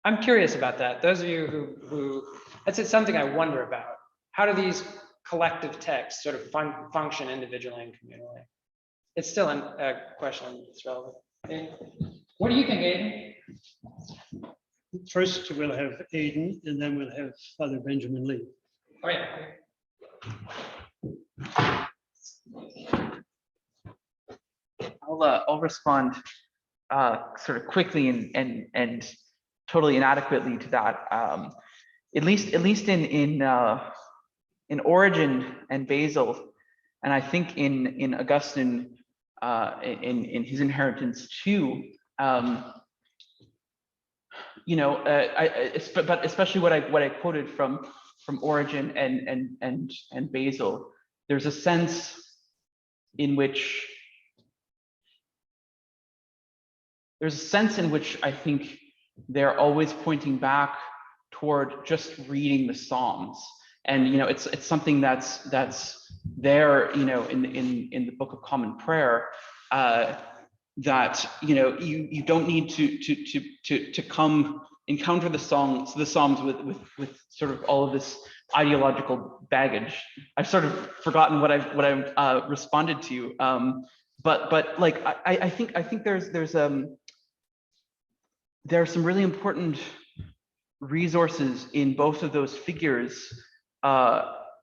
I'm curious about that. Those of you who that's something I wonder about. How do these collective texts sort of function individually and communally? It's still a question that's relevant. Okay. What do you think, Aidan? First, we'll have Aidan, and then we'll have Father Benjamin Lee. Oh, yeah. I'll respond sort of quickly and totally inadequately to that. At least in Origen and Basil, and I think in Augustine in his inheritance too. But especially what I quoted from Origen and Basil, there's a sense in which I think they're always pointing back toward just reading the Psalms, and it's something that's there, in the Book of Common Prayer, that you don't need to come encounter the Psalms with sort of all of this ideological baggage. I've sort of forgotten what I've responded to you, but like I think there are some really important resources in both of those figures,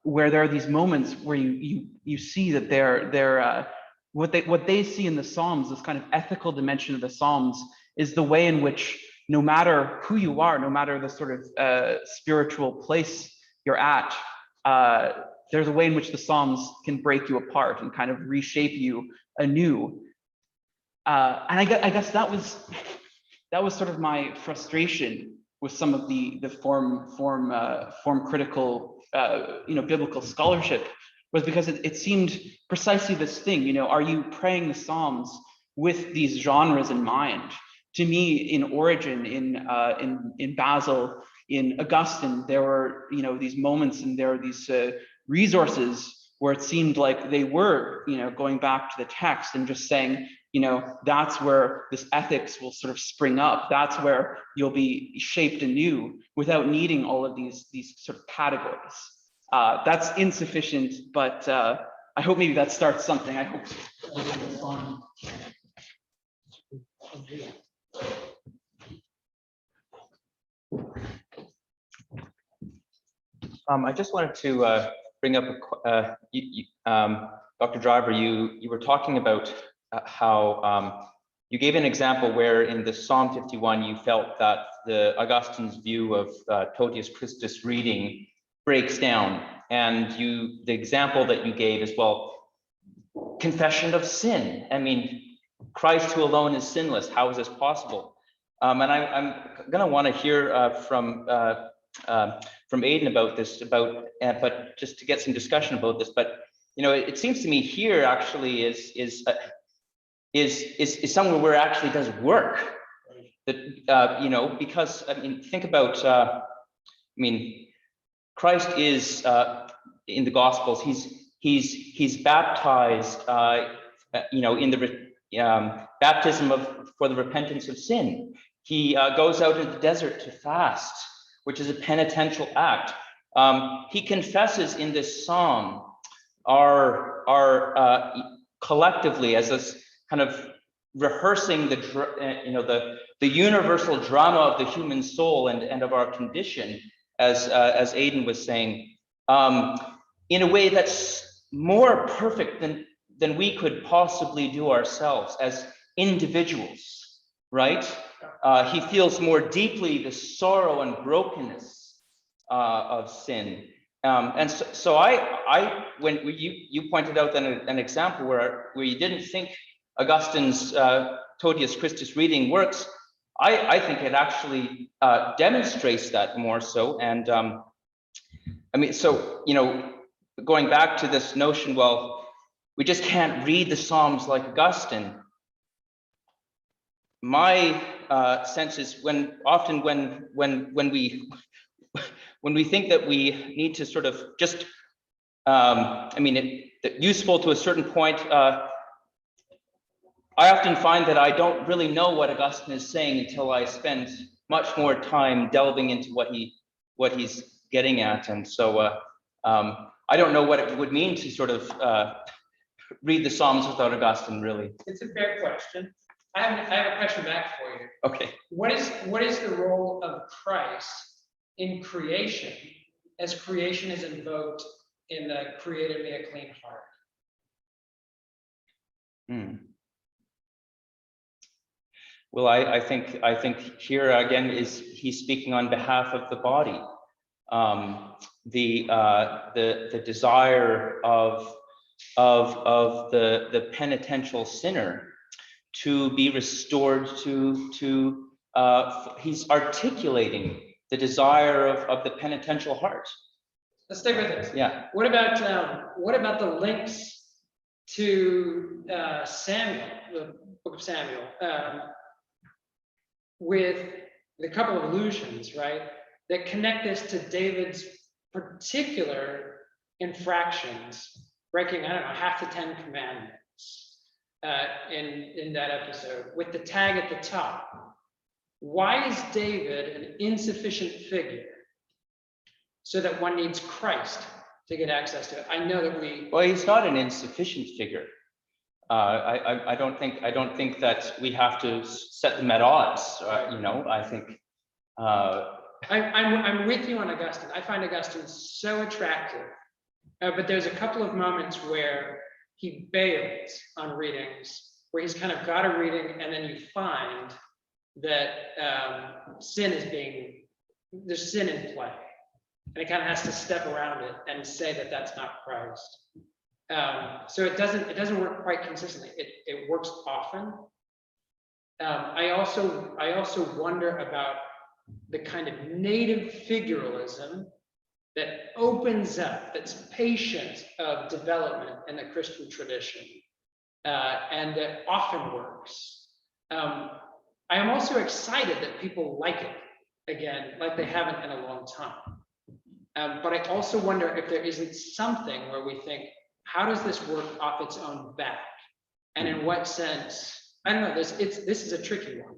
where there are these moments where you see that they're what they see in the Psalms, this kind of ethical dimension of the Psalms, is the way in which, no matter who you are, no matter the sort of spiritual place you're at, there's a way in which the Psalms can break you apart and kind of reshape you anew. And I guess that was sort of my frustration with some of the form critical biblical scholarship, was because it seemed precisely this thing. Are you praying the Psalms with these genres in mind? To me, in Origen, in Basil, in Augustine, there were these moments, and there are these resources where it seemed like they were going back to the text and just saying, that's where this ethics will sort of spring up. That's where you'll be shaped anew without needing all of these sort of categories. That's insufficient, but I hope maybe that starts something. I hope. I just wanted to bring up Dr. Driver, you were talking about how you gave an example where in the Psalm 51 you felt that the Augustine's view of Totius Christus reading breaks down, and the example that you gave is, well, confession of sin. I mean, Christ who alone is sinless, how is this possible? And I'm going to want to hear from Aidan about this, but just to get some discussion about this. But it seems to me here actually is somewhere where it actually does work. That because I mean, think about Christ is in the Gospels. He's baptized in the baptism for the repentance of sin. He goes out into the desert to fast, which is a penitential act. He confesses in this psalm our collectively as this kind of rehearsing the universal drama of the human soul and of our condition, as Aidan was saying, in a way that's more perfect than we could possibly do ourselves as individuals, right? He feels more deeply the sorrow and brokenness of sin. And so when you pointed out an example where you didn't think Augustine's Totius Christus reading works, I think it actually demonstrates that more so. And going back to this notion, well, we just can't read the Psalms like Augustine. My sense is when we think that we need to sort of just, useful to a certain point, I often find that I don't really know what Augustine is saying until I spend much more time delving into what he's getting at. And so I don't know what it would mean to sort of read the Psalms without Augustine, really. It's a fair question. I have a question back for you. Okay. What is the role of Christ in creation, as creation is invoked in the created me a clean heart? Well, I think here again is he's speaking on behalf of the body. The desire of of the penitential sinner to be restored to he's articulating the desire of the penitential heart. Let's stick with this. Yeah. What about the links to Samuel, the book of Samuel, with the couple of allusions, right, that connect this to David's particular infractions, breaking, I don't know, half the 10 commandments in that episode, with the tag at the top. Why is David an insufficient figure so that one needs Christ to get access to it? I know that Well, he's not an insufficient figure. I don't think that we have to set them at odds. I think. I'm with you on Augustine. I find Augustine so attractive, but there's a couple of moments where he bails on readings, where he's kind of got a reading, and then you find that there's sin in play, and he kind of has to step around it and say that that's not Christ. So it doesn't work quite consistently. It works often. I also wonder about the kind of native figuralism that opens up, that's patient of development in the Christian tradition, and that often works. I am also excited that people like it again, like they haven't in a long time. But I also wonder if there isn't something where we think, how does this work off its own back? And in what sense? I don't know, this is a tricky one.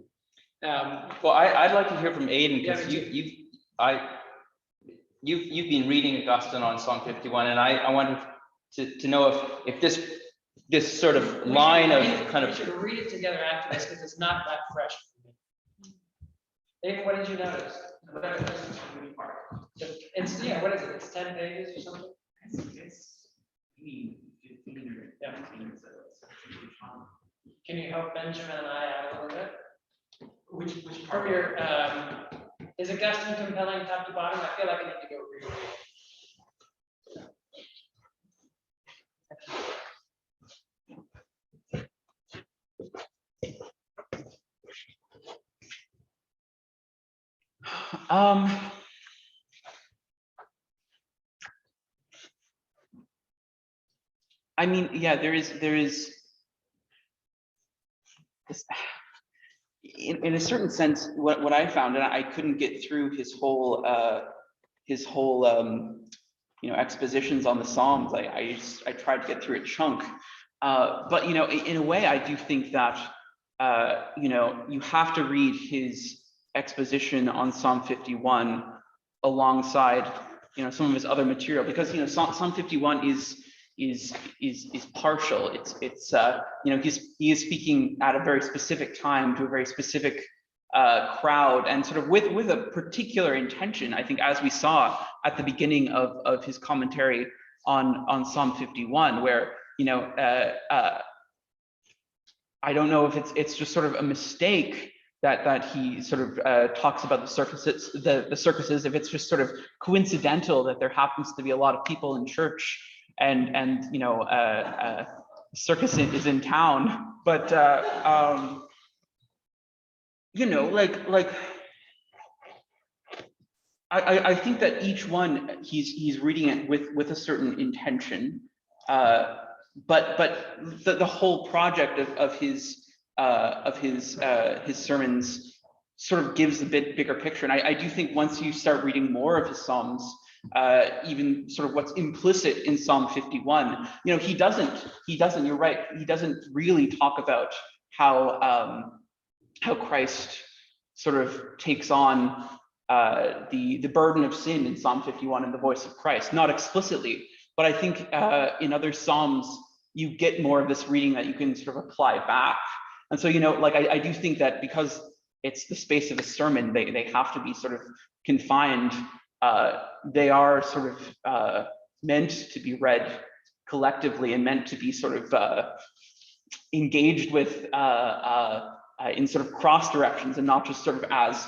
Well, I'd like to hear from Aidan, because Yeah, you've been reading Augustine on Psalm 51, and I wanted to know if this sort of line of kind of. We should read it together after this, because it's not that fresh for me. Dave, what did you notice? It's, yeah, what is it? It's 10 pages or something? It's 15 or 17 or so. Can you help Benjamin and I out a little bit? Which From part? your, is Augustine compelling top to bottom? I feel like I need to go read it. I mean, yeah, there is this, in a certain sense, what I found, and I couldn't get through his whole expositions on the Psalms. I tried to get through a chunk, but in a way, I do think that you have to read his exposition on Psalm 51 alongside some of his other material, because Psalm 51 is partial. He is speaking at a very specific time to a very specific crowd, and sort of with a particular intention. I think, as we saw at the beginning of his commentary on Psalm 51, where I don't know if it's just sort of a mistake that he sort of talks about the circuses, if it's just sort of coincidental that there happens to be a lot of people in church, and circus is in town, but I think that each one he's reading it with a certain intention, but the whole project of his sermons sort of gives a bit bigger picture. And I do think once you start reading more of his Psalms, even sort of what's implicit in Psalm 51, he doesn't, you're right, he doesn't really talk about how Christ sort of takes on the burden of sin in Psalm 51 in the voice of Christ, not explicitly, but I think in other Psalms, you get more of this reading that you can sort of apply back. And so, I do think that because it's the space of a sermon, they have to be sort of confined. They are sort of meant to be read collectively and meant to be sort of engaged with in sort of cross directions, and not just sort of as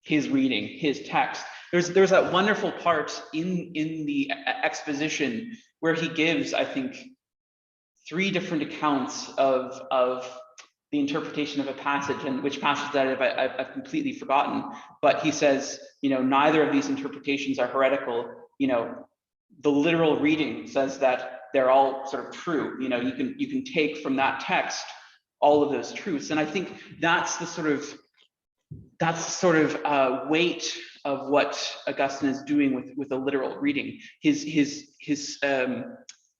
his reading, his text. There's that wonderful part in the exposition where he gives, I think, three different accounts of the interpretation of a passage, and which passage that I've completely forgotten. But he says, neither of these interpretations are heretical. The literal reading says that they're all sort of true. You can take from that text all of those truths, and I think that's the sort of weight of what Augustine is doing with a literal reading. His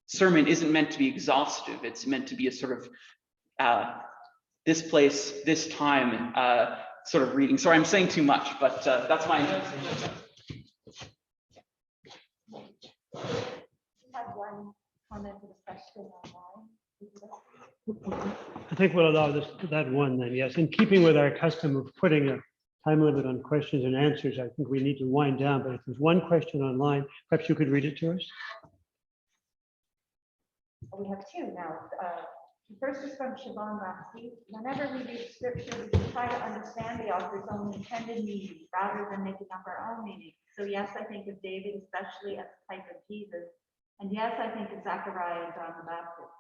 sermon isn't meant to be exhaustive. It's meant to be a sort of this place, this time sort of reading. Sorry, I'm saying too much, but that's my interpretation. Have one comment to the question online. I think we'll allow that one then, yes. In keeping with our custom of putting a time limit on questions and answers, I think we need to wind down, but if there's one question online, perhaps you could read it to us. We have two now. The first is from Siobhan Lasky. Whenever we read scripture, we should try to understand the author's own intended meaning rather than making up our own meaning. So yes, I think of David, especially as a type of Jesus. And yes, I think of Zechariah and John the Baptist.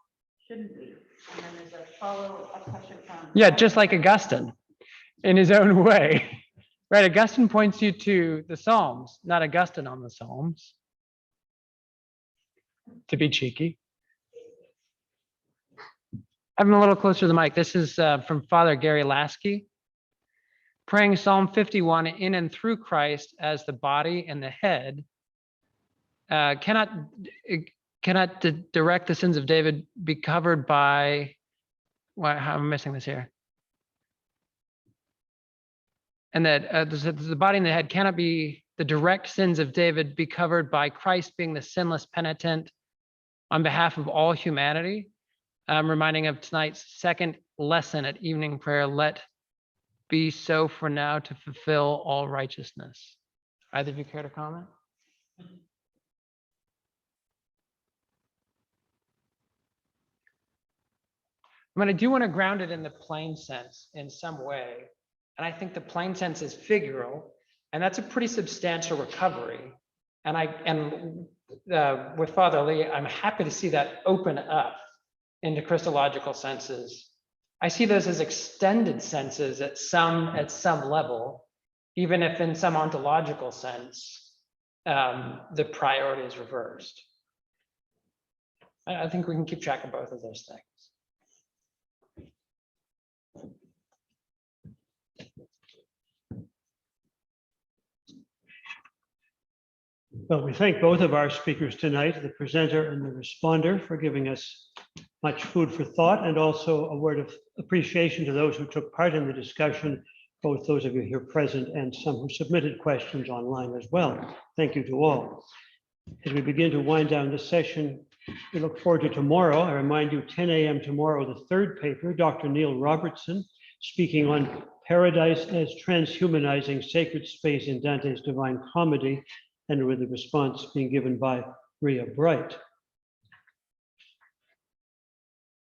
Shouldn't we? And then there's a follow-up question from... Yeah, just like Augustine in his own way. Right, Augustine points you to the Psalms, not Augustine on the Psalms. To be cheeky. I'm a little closer to the mic. This is from Father Gary Lasky. Praying Psalm 51 in and through Christ as the body and the head cannot direct the sins of David be covered by, how am I missing this here? And that the body and the head cannot be, the direct sins of David be covered by Christ being the sinless penitent on behalf of all humanity. Reminding of tonight's second lesson at evening prayer, let be so for now to fulfill all righteousness. Either of you care to comment? I do want to ground it in the plain sense in some way. And I think the plain sense is figural, and that's a pretty substantial recovery. And with Father Lee, I'm happy to see that open up into Christological senses. I see those as extended senses at some level, even if in some ontological sense, the priority is reversed. I think we can keep track of both of those things. Well, we thank both of our speakers tonight, the presenter and the responder, for giving us much food for thought, and also a word of appreciation to those who took part in the discussion, both those of you here present and some who submitted questions online as well. Thank you to all. As we begin to wind down this session, we look forward to tomorrow. I remind you, 10 a.m. tomorrow, the third paper, Dr. Neil Robertson, speaking on Paradise as Transhumanizing Sacred Space in Dante's Divine Comedy, and with the response being given by Rhea Bright.